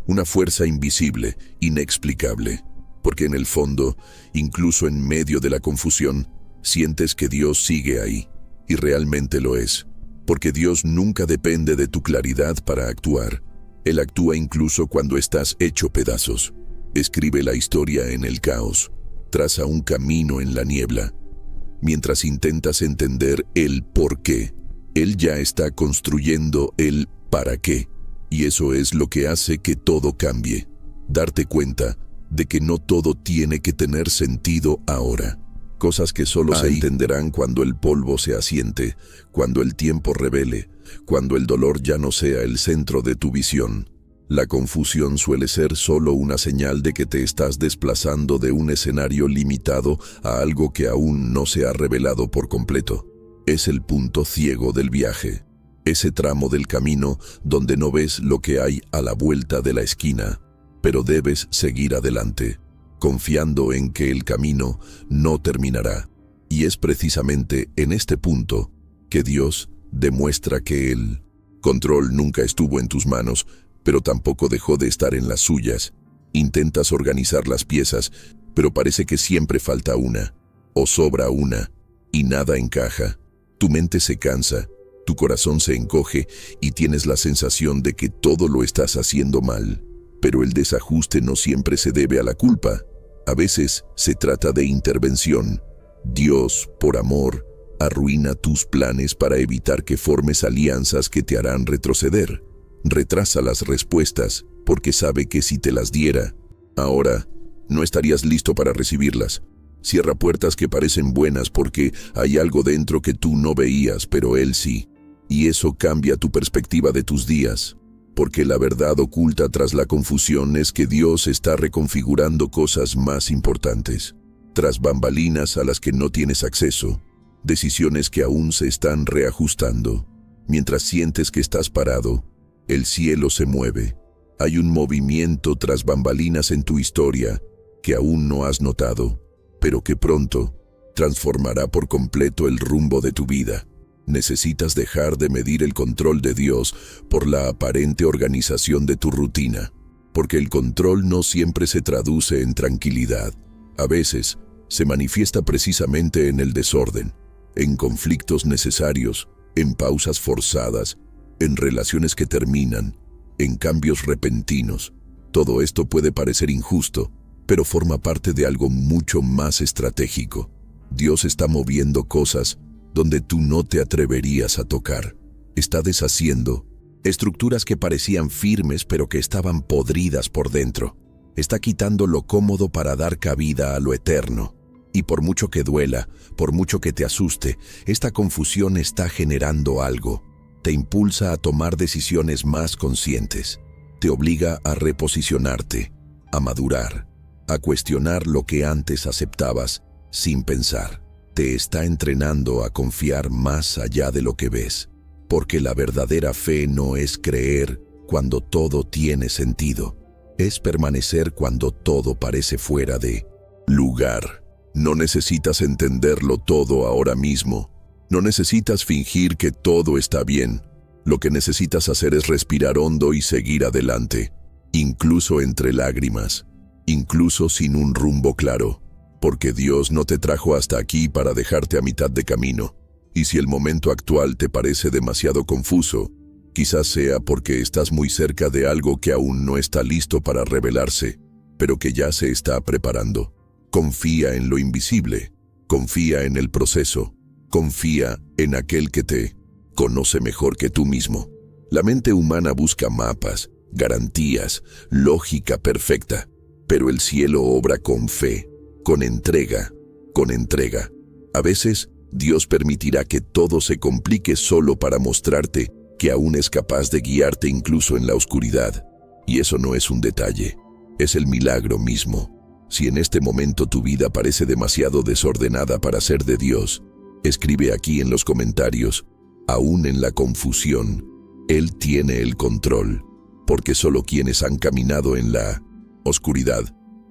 una fuerza invisible, inexplicable. Porque en el fondo, incluso en medio de la confusión, sientes que Dios sigue ahí, y realmente lo es. Porque Dios nunca depende de tu claridad para actuar. Él actúa incluso cuando estás hecho pedazos. Escribe la historia en el caos, traza un camino en la niebla. Mientras intentas entender el por qué, Él ya está construyendo el para qué. Y eso es lo que hace que todo cambie. Darte cuenta de que no todo tiene que tener sentido ahora. Cosas que solo se entenderán cuando el polvo se asiente, cuando el tiempo revele, cuando el dolor ya no sea el centro de tu visión. La confusión suele ser solo una señal de que te estás desplazando de un escenario limitado a algo que aún no se ha revelado por completo. Es el punto ciego del viaje, ese tramo del camino donde no ves lo que hay a la vuelta de la esquina. Pero debes seguir adelante, confiando en que el camino no terminará. Y es precisamente en este punto que Dios demuestra que el control nunca estuvo en tus manos, pero tampoco dejó de estar en las suyas. Intentas organizar las piezas, pero parece que siempre falta una, o sobra una, y nada encaja. Tu mente se cansa, tu corazón se encoge y tienes la sensación de que todo lo estás haciendo mal. Pero el desajuste no siempre se debe a la culpa. A veces se trata de intervención. Dios, por amor, arruina tus planes para evitar que formes alianzas que te harán retroceder. Retrasa las respuestas porque sabe que si te las diera, ahora no estarías listo para recibirlas. Cierra puertas que parecen buenas porque hay algo dentro que tú no veías, pero Él sí. Y eso cambia tu perspectiva de tus días. Porque la verdad oculta tras la confusión es que Dios está reconfigurando cosas más importantes, tras bambalinas a las que no tienes acceso, decisiones que aún se están reajustando. Mientras sientes que estás parado, el cielo se mueve. Hay un movimiento tras bambalinas en tu historia que aún no has notado, pero que pronto transformará por completo el rumbo de tu vida. Necesitas dejar de medir el control de Dios por la aparente organización de tu rutina, porque el control no siempre se traduce en tranquilidad. A veces, se manifiesta precisamente en el desorden, en conflictos necesarios, en pausas forzadas, en relaciones que terminan, en cambios repentinos. Todo esto puede parecer injusto, pero forma parte de algo mucho más estratégico. Dios está moviendo cosas donde tú no te atreverías a tocar. Está deshaciendo estructuras que parecían firmes pero que estaban podridas por dentro. Está quitando lo cómodo para dar cabida a lo eterno. Y por mucho que duela, por mucho que te asuste, esta confusión está generando algo. Te impulsa a tomar decisiones más conscientes. Te obliga a reposicionarte, a madurar, a cuestionar lo que antes aceptabas sin pensar. Te está entrenando a confiar más allá de lo que ves, porque la verdadera fe no es creer cuando todo tiene sentido, es permanecer cuando todo parece fuera de lugar. No necesitas entenderlo todo ahora mismo, no necesitas fingir que todo está bien. Lo que necesitas hacer es respirar hondo y seguir adelante, incluso entre lágrimas, incluso sin un rumbo claro. Porque Dios no te trajo hasta aquí para dejarte a mitad de camino. Y si el momento actual te parece demasiado confuso, quizás sea porque estás muy cerca de algo que aún no está listo para revelarse, pero que ya se está preparando. Confía en lo invisible, confía en el proceso, confía en aquel que te conoce mejor que tú mismo. La mente humana busca mapas, garantías, lógica perfecta, pero el cielo obra con fe. Con entrega, con entrega. A veces, Dios permitirá que todo se complique solo para mostrarte que aún es capaz de guiarte incluso en la oscuridad. Y eso no es un detalle, es el milagro mismo. Si en este momento tu vida parece demasiado desordenada para ser de Dios, escribe aquí en los comentarios, aún en la confusión, Él tiene el control, porque solo quienes han caminado en la oscuridad,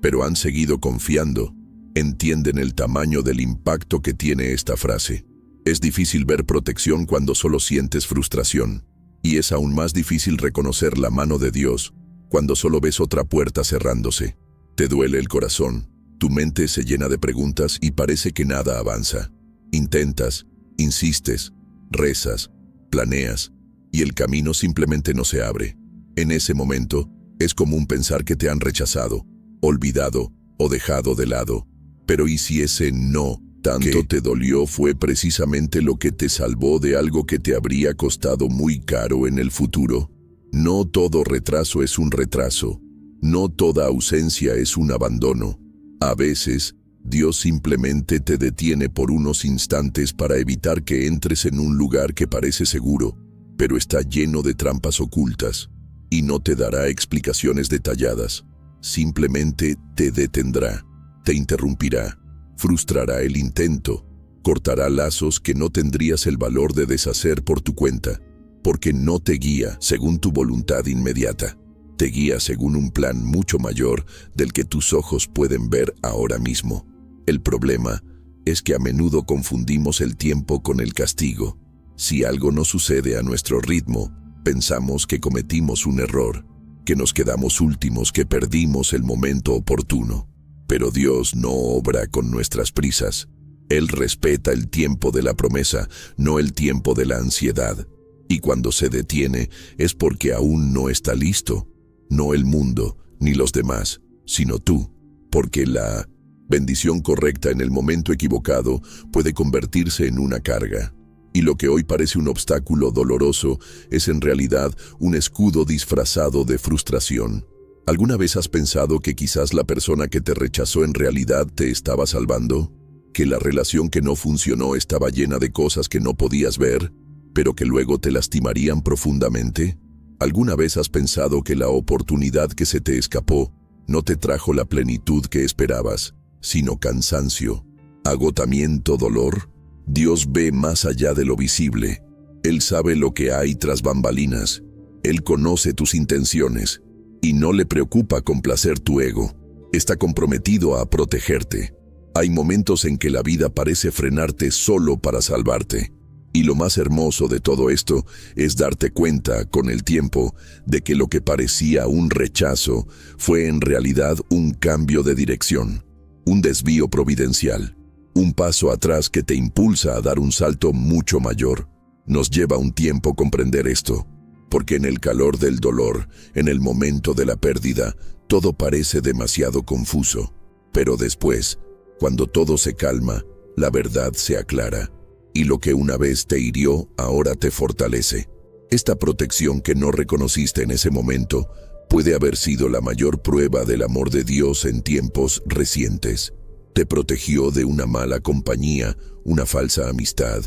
pero han seguido confiando, entienden el tamaño del impacto que tiene esta frase. Es difícil ver protección cuando solo sientes frustración, y es aún más difícil reconocer la mano de Dios cuando solo ves otra puerta cerrándose. Te duele el corazón, tu mente se llena de preguntas y parece que nada avanza. Intentas, insistes, rezas, planeas, y el camino simplemente no se abre. En ese momento, es común pensar que te han rechazado, olvidado o dejado de lado. Pero ¿y si ese no tanto te dolió fue precisamente lo que te salvó de algo que te habría costado muy caro en el futuro? No todo retraso es un retraso. No toda ausencia es un abandono. A veces, Dios simplemente te detiene por unos instantes para evitar que entres en un lugar que parece seguro, pero está lleno de trampas ocultas, y no te dará explicaciones detalladas. Simplemente te detendrá. Te interrumpirá, frustrará el intento, cortará lazos que no tendrías el valor de deshacer por tu cuenta, porque no te guía según tu voluntad inmediata, te guía según un plan mucho mayor del que tus ojos pueden ver ahora mismo. El problema es que a menudo confundimos el tiempo con el castigo. Si algo no sucede a nuestro ritmo, pensamos que cometimos un error, que nos quedamos últimos, que perdimos el momento oportuno. Pero Dios no obra con nuestras prisas. Él respeta el tiempo de la promesa, no el tiempo de la ansiedad. Y cuando se detiene es porque aún no está listo. No el mundo, ni los demás, sino tú. Porque la bendición correcta en el momento equivocado puede convertirse en una carga. Y lo que hoy parece un obstáculo doloroso es en realidad un escudo disfrazado de frustración. ¿Alguna vez has pensado que quizás la persona que te rechazó en realidad te estaba salvando? ¿Que la relación que no funcionó estaba llena de cosas que no podías ver, pero que luego te lastimarían profundamente? ¿Alguna vez has pensado que la oportunidad que se te escapó no te trajo la plenitud que esperabas, sino cansancio, agotamiento, dolor? Dios ve más allá de lo visible. Él sabe lo que hay tras bambalinas. Él conoce tus intenciones. Y no le preocupa complacer tu ego. Está comprometido a protegerte. Hay momentos en que la vida parece frenarte solo para salvarte. Y lo más hermoso de todo esto es darte cuenta con el tiempo de que lo que parecía un rechazo fue en realidad un cambio de dirección, un desvío providencial, un paso atrás que te impulsa a dar un salto mucho mayor. Nos lleva un tiempo comprender esto. Porque en el calor del dolor, en el momento de la pérdida, todo parece demasiado confuso. Pero después, cuando todo se calma, la verdad se aclara. Y lo que una vez te hirió, ahora te fortalece. Esta protección que no reconociste en ese momento puede haber sido la mayor prueba del amor de Dios en tiempos recientes. Te protegió de una mala compañía, una falsa amistad,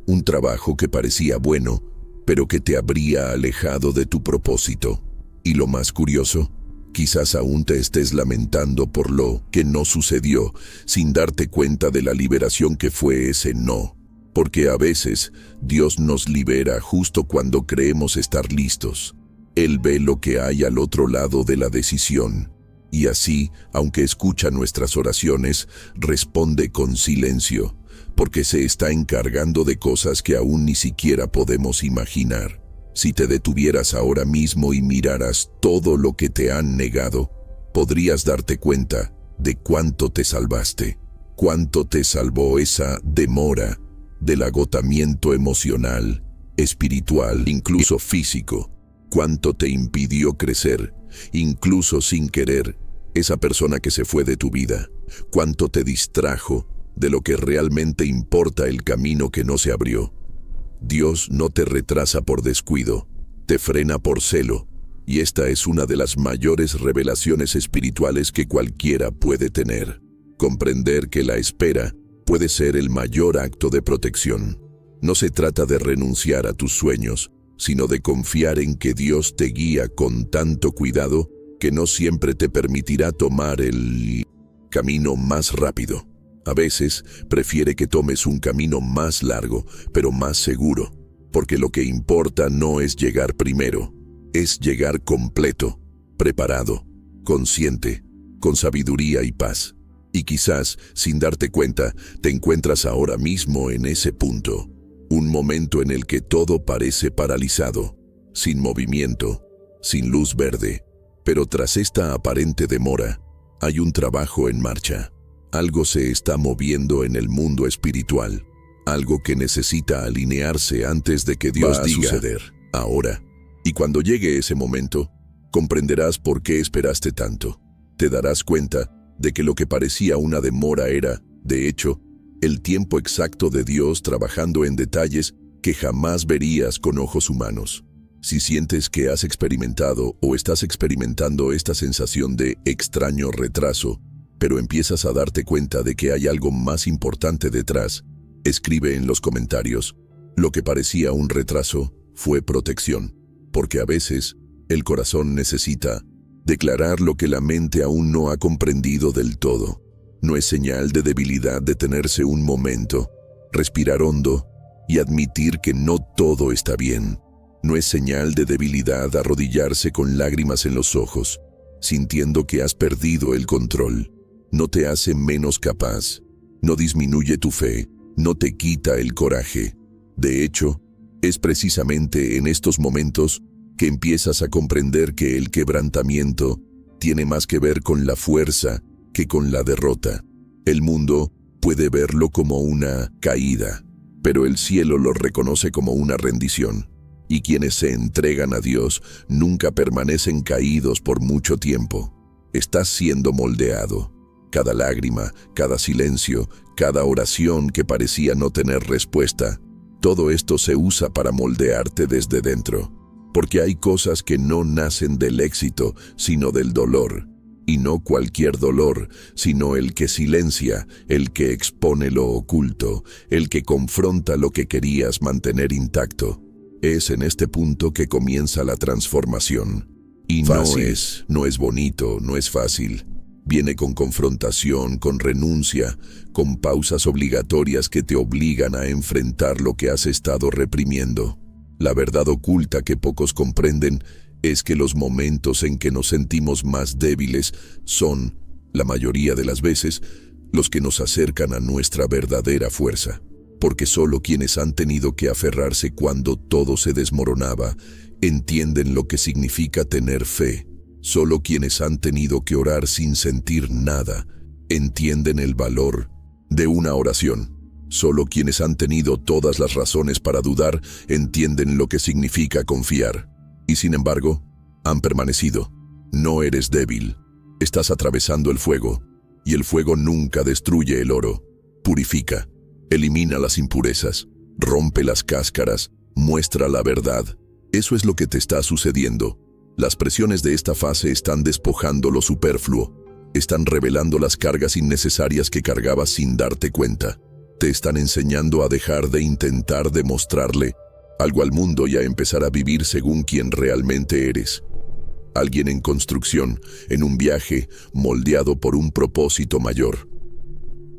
un trabajo que parecía bueno, pero que te habría alejado de tu propósito. Y lo más curioso, quizás aún te estés lamentando por lo que no sucedió, sin darte cuenta de la liberación que fue ese no. Porque a veces Dios nos libera justo cuando creemos estar listos. Él ve lo que hay al otro lado de la decisión. Y así, aunque escucha nuestras oraciones, responde con silencio, porque se está encargando de cosas que aún ni siquiera podemos imaginar. Si te detuvieras ahora mismo y miraras todo lo que te han negado, podrías darte cuenta de cuánto te salvaste, cuánto te salvó esa demora, del agotamiento emocional, espiritual, incluso físico, cuánto te impidió crecer, incluso sin querer, esa persona que se fue de tu vida, cuánto te distrajo de lo que realmente importa, el camino que no se abrió. Dios no te retrasa por descuido, te frena por celo, y esta es una de las mayores revelaciones espirituales que cualquiera puede tener. Comprender que la espera puede ser el mayor acto de protección. No se trata de renunciar a tus sueños, sino de confiar en que Dios te guía con tanto cuidado que no siempre te permitirá tomar el camino más rápido. A veces prefiere que tomes un camino más largo, pero más seguro, porque lo que importa no es llegar primero, es llegar completo, preparado, consciente, con sabiduría y paz. Y quizás, sin darte cuenta, te encuentras ahora mismo en ese punto. Un momento en el que todo parece paralizado, sin movimiento, sin luz verde. Pero tras esta aparente demora, hay un trabajo en marcha. Algo se está moviendo en el mundo espiritual. Algo que necesita alinearse antes de que Dios diga suceder, ahora. Y cuando llegue ese momento, comprenderás por qué esperaste tanto. Te darás cuenta de que lo que parecía una demora era, de hecho, el tiempo exacto de Dios trabajando en detalles que jamás verías con ojos humanos. Si sientes que has experimentado o estás experimentando esta sensación de extraño retraso, pero empiezas a darte cuenta de que hay algo más importante detrás, escribe en los comentarios: lo que parecía un retraso fue protección, porque a veces el corazón necesita declarar lo que la mente aún no ha comprendido del todo. No es señal de debilidad detenerse un momento, respirar hondo y admitir que no todo está bien. No es señal de debilidad arrodillarse con lágrimas en los ojos, sintiendo que has perdido el control. No te hace menos capaz, no disminuye tu fe, no te quita el coraje. De hecho, es precisamente en estos momentos que empiezas a comprender que el quebrantamiento tiene más que ver con la fuerza que con la derrota. El mundo puede verlo como una caída, pero el cielo lo reconoce como una rendición. Y quienes se entregan a Dios nunca permanecen caídos por mucho tiempo. Estás siendo moldeado. Cada lágrima, cada silencio, cada oración que parecía no tener respuesta, todo esto se usa para moldearte desde dentro. Porque hay cosas que no nacen del éxito, sino del dolor. Y no cualquier dolor, sino el que silencia, el que expone lo oculto, el que confronta lo que querías mantener intacto. Es en este punto que comienza la transformación. Y no es bonito, no es fácil. Viene con confrontación, con renuncia, con pausas obligatorias que te obligan a enfrentar lo que has estado reprimiendo. La verdad oculta que pocos comprenden es que los momentos en que nos sentimos más débiles son, la mayoría de las veces, los que nos acercan a nuestra verdadera fuerza. Porque solo quienes han tenido que aferrarse cuando todo se desmoronaba entienden lo que significa tener fe. Solo quienes han tenido que orar sin sentir nada entienden el valor de una oración. Solo quienes han tenido todas las razones para dudar entienden lo que significa confiar. Y sin embargo, han permanecido. No eres débil. Estás atravesando el fuego, y el fuego nunca destruye el oro. Purifica, elimina las impurezas, rompe las cáscaras, muestra la verdad. Eso es lo que te está sucediendo. Las presiones de esta fase están despojando lo superfluo. Están revelando las cargas innecesarias que cargabas sin darte cuenta. Te están enseñando a dejar de intentar demostrarle algo al mundo y a empezar a vivir según quien realmente eres. Alguien en construcción, en un viaje, moldeado por un propósito mayor.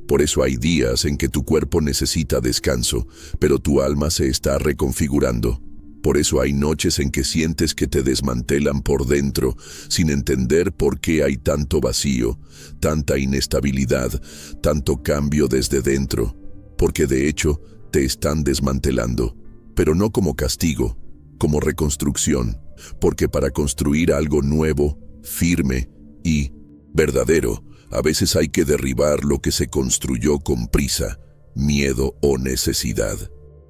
Por eso hay días en que tu cuerpo necesita descanso, pero tu alma se está reconfigurando. Por eso hay noches en que sientes que te desmantelan por dentro, sin entender por qué hay tanto vacío, tanta inestabilidad, tanto cambio desde dentro. Porque de hecho, te están desmantelando, pero no como castigo, como reconstrucción, porque para construir algo nuevo, firme y verdadero, a veces hay que derribar lo que se construyó con prisa, miedo o necesidad.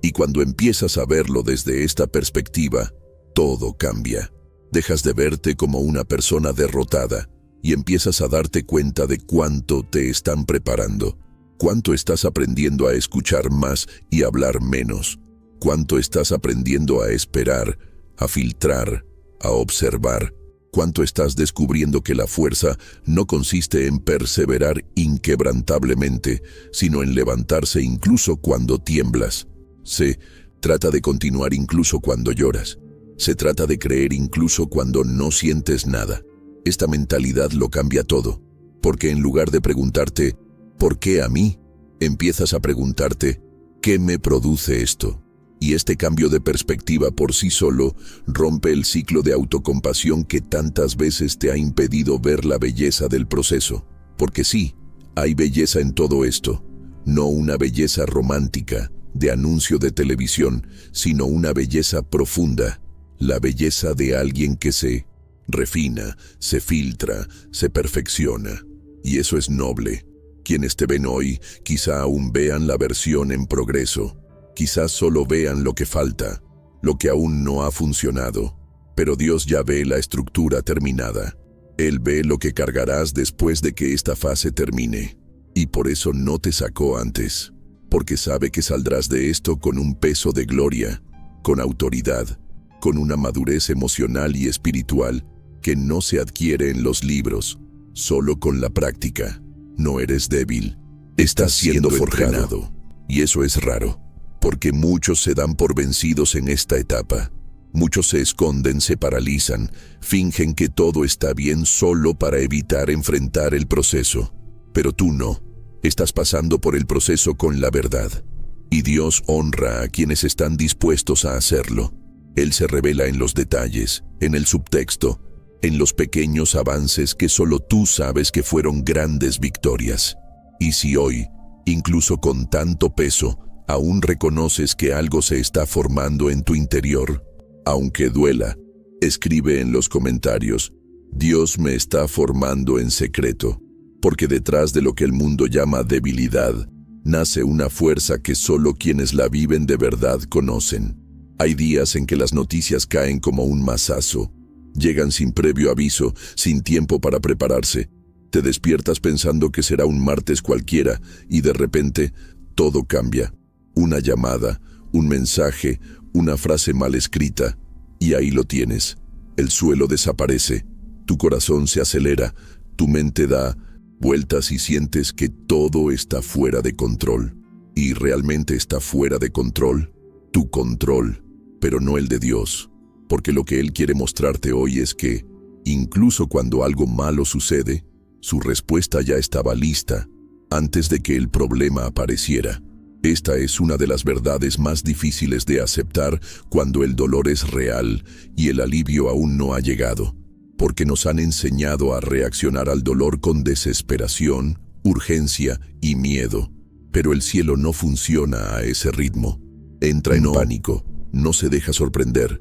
Y cuando empiezas a verlo desde esta perspectiva, todo cambia. Dejas de verte como una persona derrotada y empiezas a darte cuenta de cuánto te están preparando, cuánto estás aprendiendo a escuchar más y hablar menos, cuánto estás aprendiendo a esperar, a filtrar, a observar, cuánto estás descubriendo que la fuerza no consiste en perseverar inquebrantablemente, sino en levantarse incluso cuando tiemblas. Se trata de continuar incluso cuando lloras. Se trata de creer incluso cuando no sientes nada. Esta mentalidad lo cambia todo, porque en lugar de preguntarte ¿por qué a mí?, empiezas a preguntarte ¿qué me produce esto? Y este cambio de perspectiva por sí solo rompe el ciclo de autocompasión que tantas veces te ha impedido ver la belleza del proceso. Porque sí, hay belleza en todo esto, no una belleza romántica, de anuncio de televisión, sino una belleza profunda, la belleza de alguien que se refina, se filtra, se perfecciona. Y eso es noble. Quienes te ven hoy quizá aún vean la versión en progreso, quizás solo vean lo que falta, lo que aún no ha funcionado, pero Dios ya ve la estructura terminada. Él ve lo que cargarás después de que esta fase termine, y por eso no te sacó antes. Porque sabe que saldrás de esto con un peso de gloria, con autoridad, con una madurez emocional y espiritual que no se adquiere en los libros, solo con la práctica. No eres débil, estás siendo forjado. Y eso es raro, porque muchos se dan por vencidos en esta etapa. Muchos se esconden, se paralizan, fingen que todo está bien solo para evitar enfrentar el proceso. Pero tú no. Estás pasando por el proceso con la verdad, y Dios honra a quienes están dispuestos a hacerlo. Él se revela en los detalles, en el subtexto, en los pequeños avances que solo tú sabes que fueron grandes victorias. Y si hoy, incluso con tanto peso, aún reconoces que algo se está formando en tu interior, aunque duela, escribe en los comentarios: Dios me está formando en secreto. Porque detrás de lo que el mundo llama debilidad, nace una fuerza que solo quienes la viven de verdad conocen. Hay días en que las noticias caen como un mazazo, llegan sin previo aviso, sin tiempo para prepararse. Te despiertas pensando que será un martes cualquiera y de repente todo cambia. Una llamada, un mensaje, una frase mal escrita, y ahí lo tienes. El suelo desaparece, tu corazón se acelera, tu mente da vueltas y sientes que todo está fuera de control. Y realmente está fuera de control, tu control, pero no el de Dios. Porque lo que Él quiere mostrarte hoy es que, incluso cuando algo malo sucede, su respuesta ya estaba lista, antes de que el problema apareciera. Esta es una de las verdades más difíciles de aceptar cuando el dolor es real y el alivio aún no ha llegado. Porque nos han enseñado a reaccionar al dolor con desesperación, urgencia y miedo. Pero el cielo no funciona a ese ritmo. Entra en pánico, no se deja sorprender.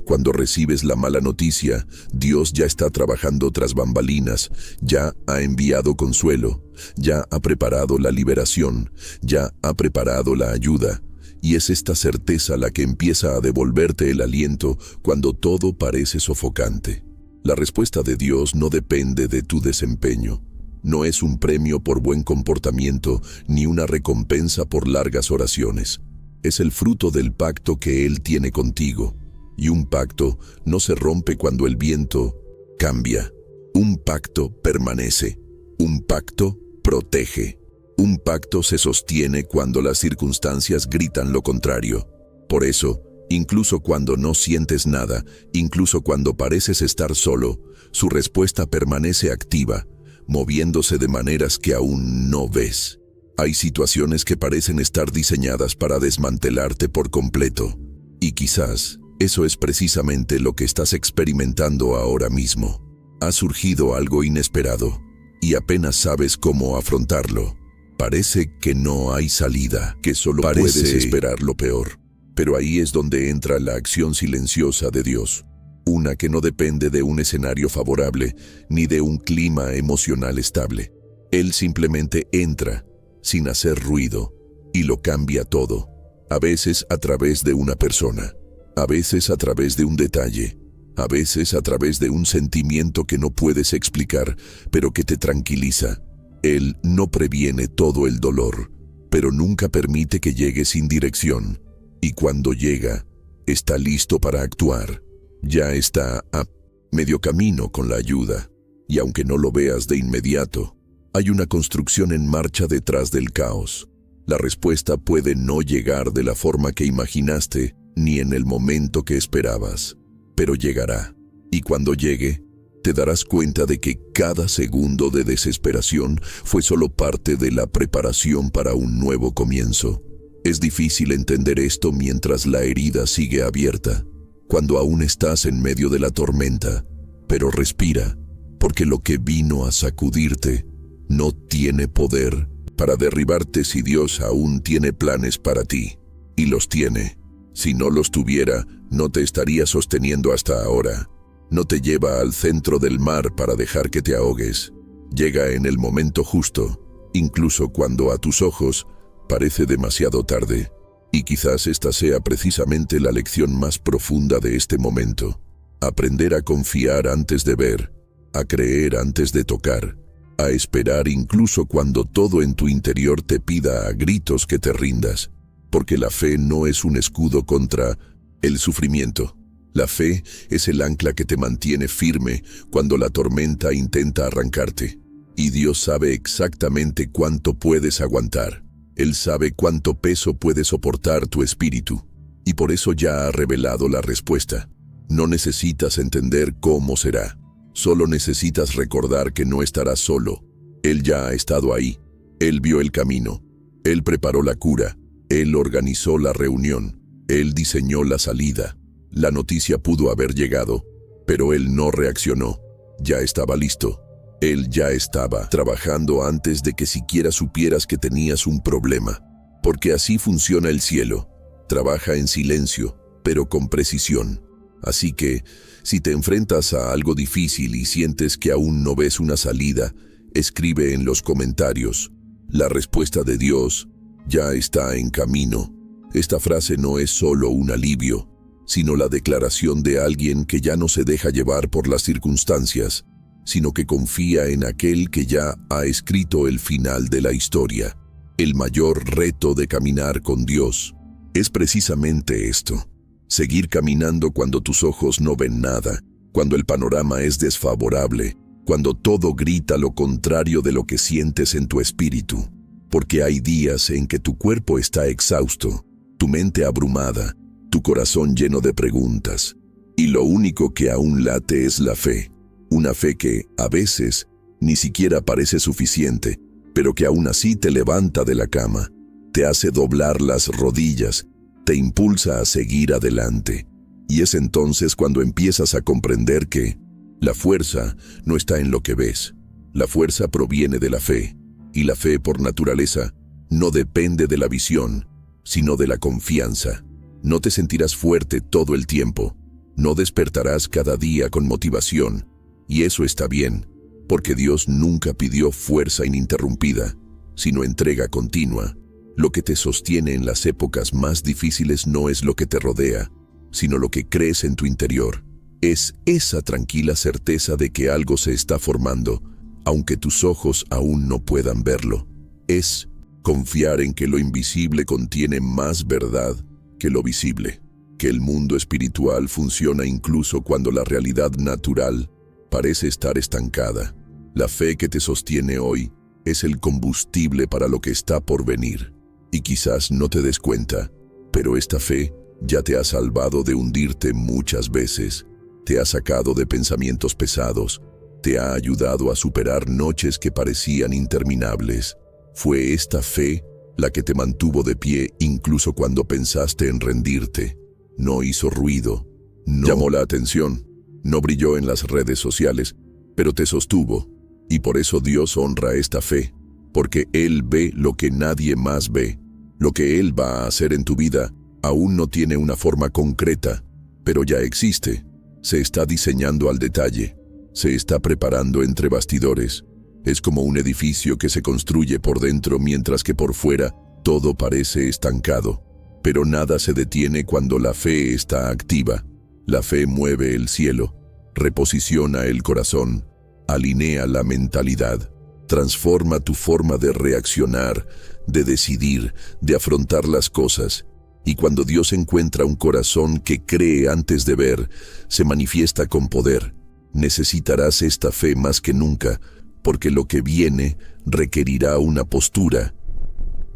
Cuando recibes la mala noticia, Dios ya está trabajando tras bambalinas, ya ha enviado consuelo, ya ha preparado la liberación, ya ha preparado la ayuda. Y es esta certeza la que empieza a devolverte el aliento cuando todo parece sofocante. La respuesta de Dios no depende de tu desempeño. No es un premio por buen comportamiento ni una recompensa por largas oraciones. Es el fruto del pacto que Él tiene contigo. Y un pacto no se rompe cuando el viento cambia. Un pacto permanece. Un pacto protege. Un pacto se sostiene cuando las circunstancias gritan lo contrario. Por eso, incluso cuando no sientes nada, incluso cuando pareces estar solo, su respuesta permanece activa, moviéndose de maneras que aún no ves. Hay situaciones que parecen estar diseñadas para desmantelarte por completo. Y quizás eso es precisamente lo que estás experimentando ahora mismo. Ha surgido algo inesperado y apenas sabes cómo afrontarlo. Parece que no hay salida, que solo puedes esperar lo peor. Pero ahí es donde entra la acción silenciosa de Dios. Una que no depende de un escenario favorable ni de un clima emocional estable. Él simplemente entra, sin hacer ruido, y lo cambia todo. A veces a través de una persona, a veces a través de un detalle, a veces a través de un sentimiento que no puedes explicar, pero que te tranquiliza. Él no previene todo el dolor, pero nunca permite que llegue sin dirección. Y cuando llega, está listo para actuar. Ya está a medio camino con la ayuda. Y aunque no lo veas de inmediato, hay una construcción en marcha detrás del caos. La respuesta puede no llegar de la forma que imaginaste, ni en el momento que esperabas, pero llegará. Y cuando llegue, te darás cuenta de que cada segundo de desesperación fue solo parte de la preparación para un nuevo comienzo. Es difícil entender esto mientras la herida sigue abierta, cuando aún estás en medio de la tormenta, pero respira, porque lo que vino a sacudirte no tiene poder para derribarte si Dios aún tiene planes para ti, y los tiene. Si no los tuviera, no te estaría sosteniendo hasta ahora. No te lleva al centro del mar para dejar que te ahogues. Llega en el momento justo, incluso cuando a tus ojos parece demasiado tarde. Y quizás esta sea precisamente la lección más profunda de este momento. Aprender a confiar antes de ver, a creer antes de tocar, a esperar incluso cuando todo en tu interior te pida a gritos que te rindas. Porque la fe no es un escudo contra el sufrimiento. La fe es el ancla que te mantiene firme cuando la tormenta intenta arrancarte. Y Dios sabe exactamente cuánto puedes aguantar. Él sabe cuánto peso puede soportar tu espíritu. Y por eso ya ha revelado la respuesta. No necesitas entender cómo será. Solo necesitas recordar que no estarás solo. Él ya ha estado ahí. Él vio el camino. Él preparó la cura. Él organizó la reunión. Él diseñó la salida. La noticia pudo haber llegado, pero él no reaccionó. Ya estaba listo. Él ya estaba trabajando antes de que siquiera supieras que tenías un problema. Porque así funciona el cielo. Trabaja en silencio, pero con precisión. Así que, si te enfrentas a algo difícil y sientes que aún no ves una salida, escribe en los comentarios: la respuesta de Dios ya está en camino. Esta frase no es solo un alivio, sino la declaración de alguien que ya no se deja llevar por las circunstancias, sino que confía en aquel que ya ha escrito el final de la historia. El mayor reto de caminar con Dios es precisamente esto: seguir caminando cuando tus ojos no ven nada, cuando el panorama es desfavorable, cuando todo grita lo contrario de lo que sientes en tu espíritu. Porque hay días en que tu cuerpo está exhausto, tu mente abrumada, tu corazón lleno de preguntas, y lo único que aún late es la fe. Una fe que, a veces, ni siquiera parece suficiente, pero que aún así te levanta de la cama, te hace doblar las rodillas, te impulsa a seguir adelante. Y es entonces cuando empiezas a comprender que la fuerza no está en lo que ves. La fuerza proviene de la fe, y la fe por naturaleza no depende de la visión, sino de la confianza. No te sentirás fuerte todo el tiempo, no despertarás cada día con motivación, y eso está bien, porque Dios nunca pidió fuerza ininterrumpida, sino entrega continua. Lo que te sostiene en las épocas más difíciles no es lo que te rodea, sino lo que crees en tu interior. Es esa tranquila certeza de que algo se está formando, aunque tus ojos aún no puedan verlo. Es confiar en que lo invisible contiene más verdad que lo visible, que el mundo espiritual funciona incluso cuando la realidad natural parece estar estancada. La fe que te sostiene hoy es el combustible para lo que está por venir. Y quizás no te des cuenta, pero esta fe ya te ha salvado de hundirte muchas veces, te ha sacado de pensamientos pesados, te ha ayudado a superar noches que parecían interminables. Fue esta fe la que te mantuvo de pie incluso cuando pensaste en rendirte. No hizo ruido, no llamó la atención, no brilló en las redes sociales, pero te sostuvo. Y por eso Dios honra esta fe, porque Él ve lo que nadie más ve. Lo que Él va a hacer en tu vida aún no tiene una forma concreta, pero ya existe. Se está diseñando al detalle, se está preparando entre bastidores. Es como un edificio que se construye por dentro mientras que por fuera todo parece estancado. Pero nada se detiene cuando la fe está activa. La fe mueve el cielo, reposiciona el corazón, alinea la mentalidad, transforma tu forma de reaccionar, de decidir, de afrontar las cosas. Y cuando Dios encuentra un corazón que cree antes de ver, se manifiesta con poder. Necesitarás esta fe más que nunca, porque lo que viene requerirá una postura.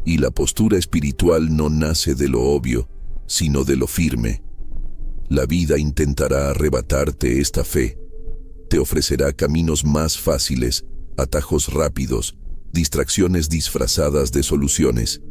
Y la postura espiritual no nace de lo obvio, sino de lo firme. La vida intentará arrebatarte esta fe. Te ofrecerá caminos más fáciles, atajos rápidos, distracciones disfrazadas de soluciones.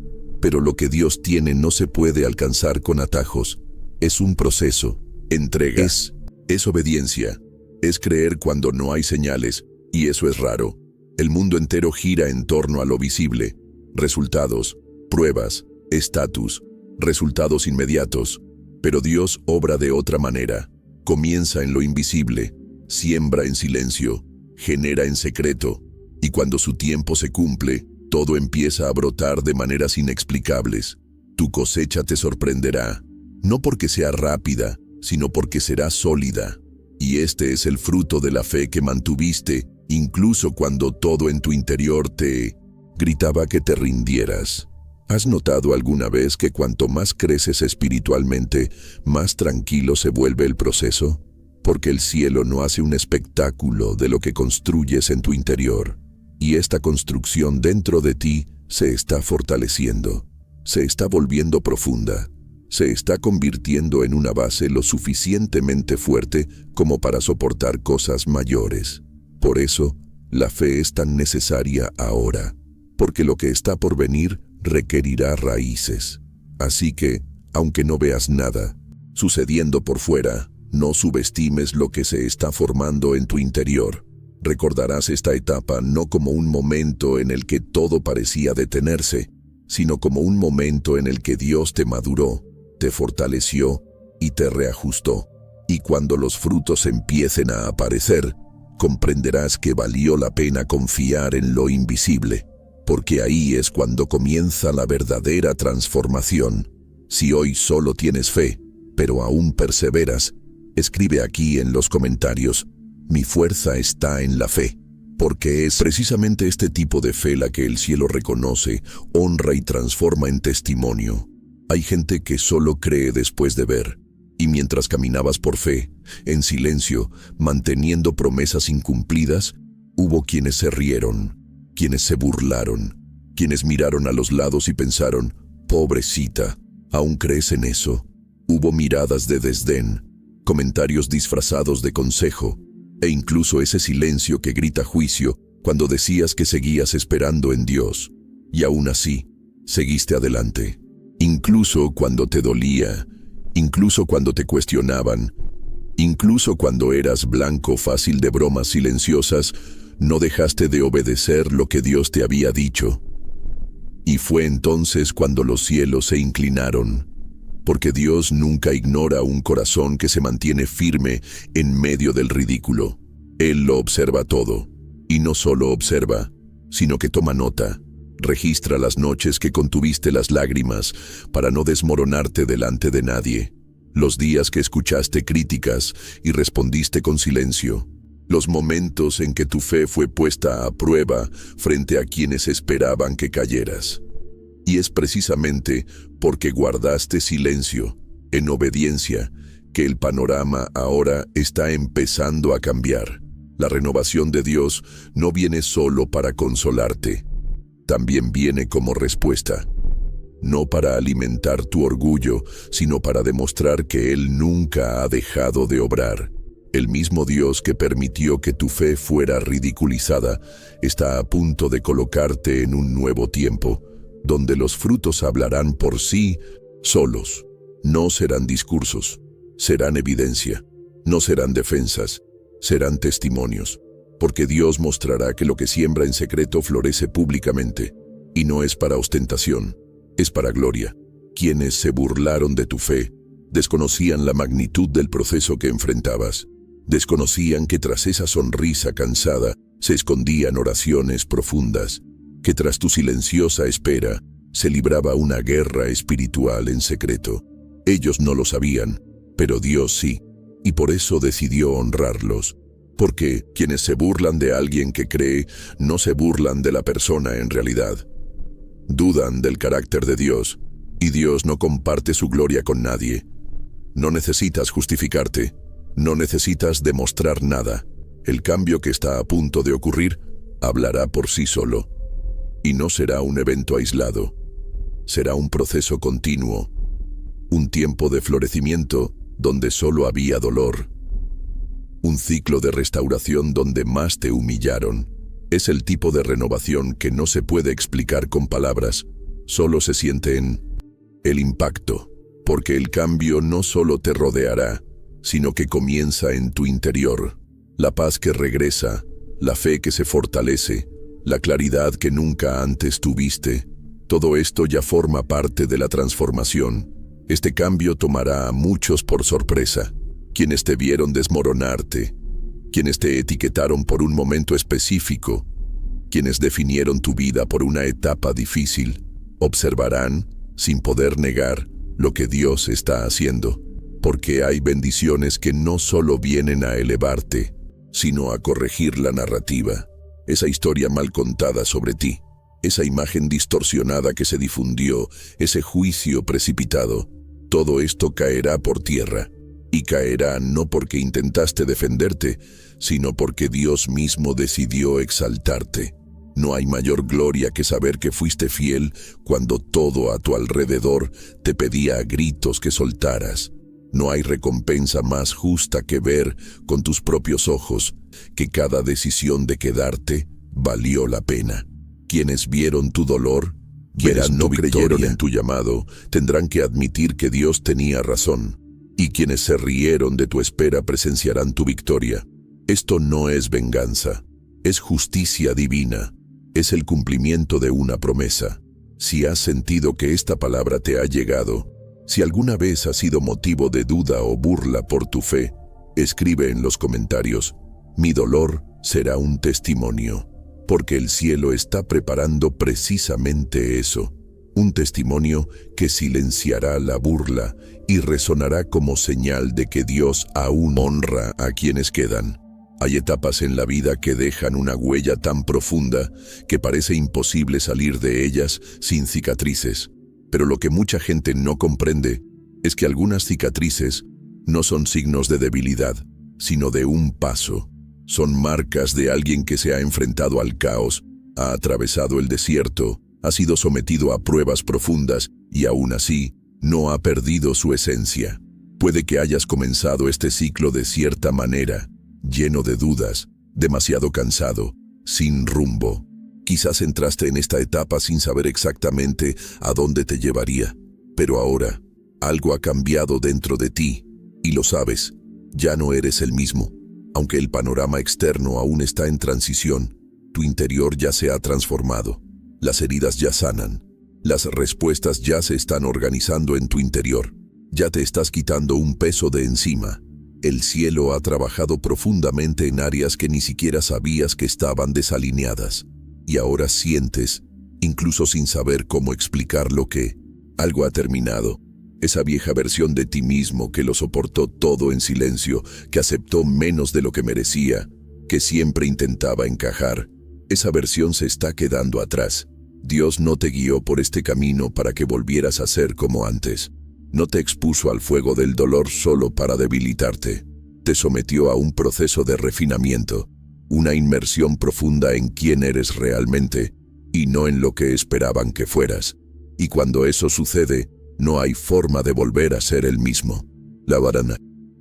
Pero lo que Dios tiene no se puede alcanzar con atajos. Es un proceso. Entrega. Es obediencia. Es creer cuando no hay señales, y eso es raro. El mundo entero gira en torno a lo visible. Resultados, pruebas, estatus, resultados inmediatos. Pero Dios obra de otra manera. Comienza en lo invisible, siembra en silencio, genera en secreto, y cuando su tiempo se cumple, todo empieza a brotar de maneras inexplicables. Tu cosecha te sorprenderá, no porque sea rápida, sino porque será sólida. Y este es el fruto de la fe que mantuviste, incluso cuando todo en tu interior te gritaba que te rindieras. ¿Has notado alguna vez que cuanto más creces espiritualmente, más tranquilo se vuelve el proceso? Porque el cielo no hace un espectáculo de lo que construyes en tu interior. Y esta construcción dentro de ti se está fortaleciendo, se está volviendo profunda, se está convirtiendo en una base lo suficientemente fuerte como para soportar cosas mayores. Por eso, la fe es tan necesaria ahora, porque lo que está por venir requerirá raíces. Así que, aunque no veas nada sucediendo por fuera, no subestimes lo que se está formando en tu interior. Recordarás esta etapa no como un momento en el que todo parecía detenerse, sino como un momento en el que Dios te maduró, te fortaleció y te reajustó. Y cuando los frutos empiecen a aparecer, comprenderás que valió la pena confiar en lo invisible, porque ahí es cuando comienza la verdadera transformación. Si hoy solo tienes fe, pero aún perseveras, escribe aquí en los comentarios: mi fuerza está en la fe, porque es precisamente este tipo de fe la que el cielo reconoce, honra y transforma en testimonio. Hay gente que solo cree después de ver, y mientras caminabas por fe, en silencio, manteniendo promesas incumplidas, hubo quienes se rieron, quienes se burlaron, quienes miraron a los lados y pensaron: pobrecita, ¿aún crees en eso? Hubo miradas de desdén, comentarios disfrazados de consejo, e incluso ese silencio que grita juicio cuando decías que seguías esperando en Dios. Y aún así, seguiste adelante. Incluso cuando te dolía, incluso cuando te cuestionaban, incluso cuando eras blanco fácil de bromas silenciosas, no dejaste de obedecer lo que Dios te había dicho. Y fue entonces cuando los cielos se inclinaron, porque Dios nunca ignora un corazón que se mantiene firme en medio del ridículo. Él lo observa todo, y no solo observa, sino que toma nota. Registra las noches que contuviste las lágrimas para no desmoronarte delante de nadie, los días que escuchaste críticas y respondiste con silencio, los momentos en que tu fe fue puesta a prueba frente a quienes esperaban que cayeras. Y es precisamente porque guardaste silencio, en obediencia, que el panorama ahora está empezando a cambiar. La renovación de Dios no viene solo para consolarte, también viene como respuesta. No para alimentar tu orgullo, sino para demostrar que Él nunca ha dejado de obrar. El mismo Dios que permitió que tu fe fuera ridiculizada está a punto de colocarte en un nuevo tiempo, donde los frutos hablarán por sí solos. No serán discursos, serán evidencia. No serán defensas, serán testimonios. Porque Dios mostrará que lo que siembra en secreto florece públicamente. Y no es para ostentación, es para gloria. Quienes se burlaron de tu fe desconocían la magnitud del proceso que enfrentabas. Desconocían que tras esa sonrisa cansada se escondían oraciones profundas, que tras tu silenciosa espera se libraba una guerra espiritual en secreto. Ellos no lo sabían, pero Dios sí, y por eso decidió honrarlos. Porque quienes se burlan de alguien que cree, no se burlan de la persona en realidad. Dudan del carácter de Dios, y Dios no comparte su gloria con nadie. No necesitas justificarte. No necesitas demostrar nada. El cambio que está a punto de ocurrir hablará por sí solo. Y no será un evento aislado. Será un proceso continuo. Un tiempo de florecimiento donde solo había dolor. Un ciclo de restauración donde más te humillaron. Es el tipo de renovación que no se puede explicar con palabras. Solo se siente en el impacto. Porque el cambio no solo te rodeará, sino que comienza en tu interior. La paz que regresa, la fe que se fortalece, la claridad que nunca antes tuviste, todo esto ya forma parte de la transformación. Este cambio tomará a muchos por sorpresa. Quienes te vieron desmoronarte, quienes te etiquetaron por un momento específico, quienes definieron tu vida por una etapa difícil, observarán, sin poder negar, lo que Dios está haciendo. Porque hay bendiciones que no solo vienen a elevarte, sino a corregir la narrativa. Esa historia mal contada sobre ti, esa imagen distorsionada que se difundió, ese juicio precipitado, todo esto caerá por tierra. Y caerá no porque intentaste defenderte, sino porque Dios mismo decidió exaltarte. No hay mayor gloria que saber que fuiste fiel cuando todo a tu alrededor te pedía a gritos que soltaras. No hay recompensa más justa que ver con tus propios ojos que cada decisión de quedarte valió la pena. Quienes vieron tu dolor, quienes no creyeron en tu llamado, tendrán que admitir que Dios tenía razón. Y quienes se rieron de tu espera presenciarán tu victoria. Esto no es venganza, es justicia divina, es el cumplimiento de una promesa. Si has sentido que esta palabra te ha llegado, si alguna vez ha sido motivo de duda o burla por tu fe, escribe en los comentarios: mi dolor será un testimonio, porque el cielo está preparando precisamente eso. Un testimonio que silenciará la burla y resonará como señal de que Dios aún honra a quienes quedan. Hay etapas en la vida que dejan una huella tan profunda que parece imposible salir de ellas sin cicatrices. Pero lo que mucha gente no comprende es que algunas cicatrices no son signos de debilidad, sino de un paso. Son marcas de alguien que se ha enfrentado al caos, ha atravesado el desierto, ha sido sometido a pruebas profundas y aún así no ha perdido su esencia. Puede que hayas comenzado este ciclo de cierta manera, lleno de dudas, demasiado cansado, sin rumbo. Quizás entraste en esta etapa sin saber exactamente a dónde te llevaría, pero ahora algo ha cambiado dentro de ti y lo sabes, ya no eres el mismo. Aunque el panorama externo aún está en transición, tu interior ya se ha transformado. Las heridas ya sanan, las respuestas ya se están organizando en tu interior. Ya te estás quitando un peso de encima. El cielo ha trabajado profundamente en áreas que ni siquiera sabías que estaban desalineadas. Y ahora sientes, incluso sin saber cómo explicarlo, que algo ha terminado. Esa vieja versión de ti mismo que lo soportó todo en silencio, que aceptó menos de lo que merecía, que siempre intentaba encajar, esa versión se está quedando atrás. Dios no te guió por este camino para que volvieras a ser como antes. No te expuso al fuego del dolor solo para debilitarte. Te sometió a un proceso de refinamiento. una inmersión profunda en quién eres realmente y no en lo que esperaban que fueras. Y cuando eso sucede, no hay forma de volver a ser el mismo. La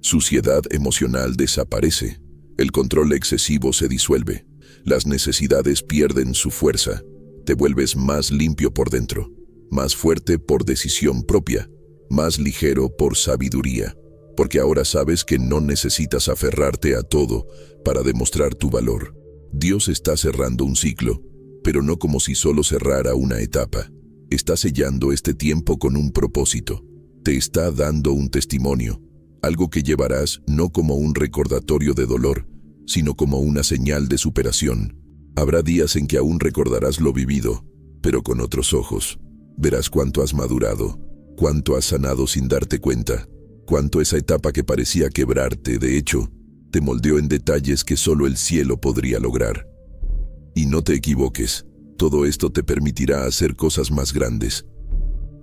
suciedad emocional desaparece, el control excesivo se disuelve, las necesidades pierden su fuerza, te vuelves más limpio por dentro, más fuerte por decisión propia, más ligero por sabiduría, porque ahora sabes que no necesitas aferrarte a todo para demostrar tu valor. Dios está cerrando un ciclo, pero no como si solo cerrara una etapa. Está sellando este tiempo con un propósito. Te está dando un testimonio, algo que llevarás no como un recordatorio de dolor, sino como una señal de superación. Habrá días en que aún recordarás lo vivido, pero con otros ojos. Verás cuánto has madurado, cuánto has sanado sin darte cuenta, cuánto esa etapa que parecía quebrarte, de hecho, te moldeó en detalles que solo el cielo podría lograr. Y no te equivoques, todo esto te permitirá hacer cosas más grandes.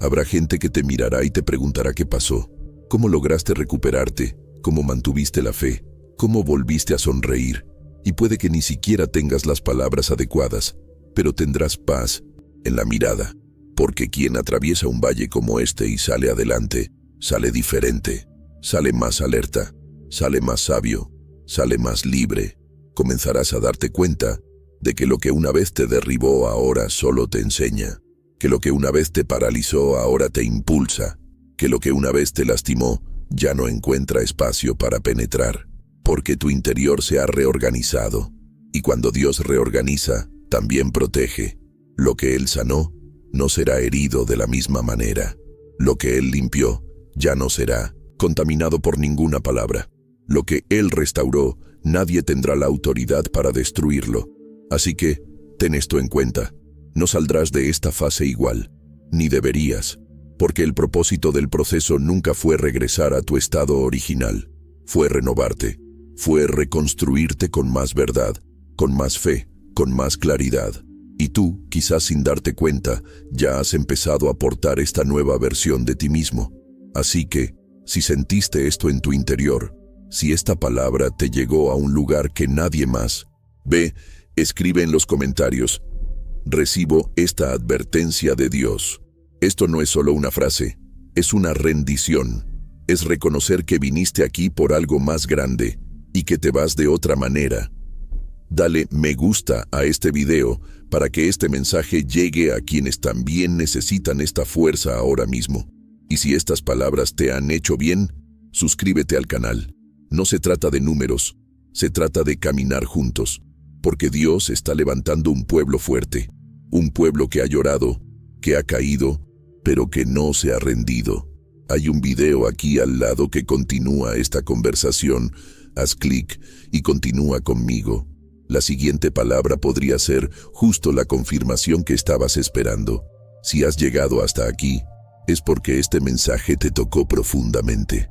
Habrá gente que te mirará y te preguntará qué pasó, cómo lograste recuperarte, cómo mantuviste la fe, cómo volviste a sonreír. Y puede que ni siquiera tengas las palabras adecuadas, pero tendrás paz en la mirada, porque quien atraviesa un valle como este y sale adelante, sale diferente, sale más alerta, sale más sabio, sale más libre. Comenzarás a darte cuenta de que lo que una vez te derribó ahora solo te enseña, que lo que una vez te paralizó ahora te impulsa, que lo que una vez te lastimó ya no encuentra espacio para penetrar, porque tu interior se ha reorganizado, y cuando Dios reorganiza, también protege. Lo que Él sanó no será herido de la misma manera. Lo que Él limpió ya no será contaminado por ninguna palabra. Lo que Él restauró, nadie tendrá la autoridad para destruirlo. Así que, ten esto en cuenta, no saldrás de esta fase igual, ni deberías, porque el propósito del proceso nunca fue regresar a tu estado original, fue renovarte, fue reconstruirte con más verdad, con más fe, con más claridad. Y tú, quizás sin darte cuenta, ya has empezado a portar esta nueva versión de ti mismo. Así que, si sentiste esto en tu interior, si esta palabra te llegó a un lugar que nadie más, escribe en los comentarios: recibo esta advertencia de Dios. Esto no es solo una frase, es una rendición. Es reconocer que viniste aquí por algo más grande y que te vas de otra manera. Dale me gusta a este video para que este mensaje llegue a quienes también necesitan esta fuerza ahora mismo. Y si estas palabras te han hecho bien, suscríbete al canal. No se trata de números, se trata de caminar juntos, porque Dios está levantando un pueblo fuerte, un pueblo que ha llorado, que ha caído, pero que no se ha rendido. Hay un video aquí al lado que continúa esta conversación. Haz clic y continúa conmigo. La siguiente palabra podría ser justo la confirmación que estabas esperando. Si has llegado hasta aquí, es porque este mensaje te tocó profundamente.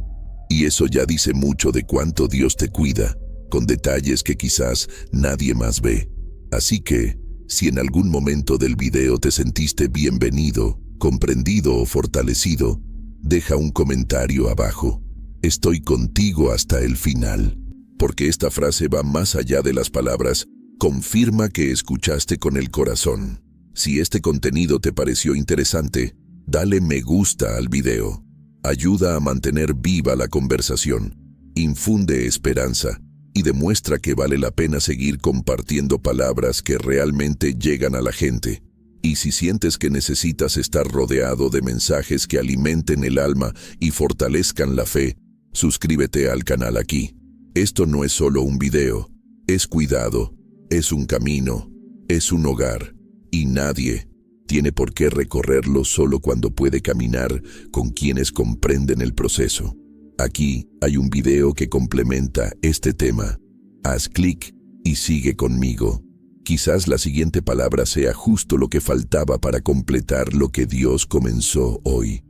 Y eso ya dice mucho de cuánto Dios te cuida, con detalles que quizás nadie más ve. Así que, si en algún momento del video te sentiste bienvenido, comprendido o fortalecido, deja un comentario abajo. Estoy contigo hasta el final. Porque esta frase va más allá de las palabras. Confirma que escuchaste con el corazón. Si este contenido te pareció interesante, dale me gusta al video. Ayuda a mantener viva la conversación. Infunde esperanza y demuestra que vale la pena seguir compartiendo palabras que realmente llegan a la gente. Y si sientes que necesitas estar rodeado de mensajes que alimenten el alma y fortalezcan la fe, suscríbete al canal aquí. Esto no es solo un video, es cuidado, es un camino, es un hogar, y nadie tiene por qué recorrerlo solo cuando puede caminar con quienes comprenden el proceso. Aquí hay un video que complementa este tema. Haz clic y sigue conmigo. Quizás la siguiente palabra sea justo lo que faltaba para completar lo que Dios comenzó hoy.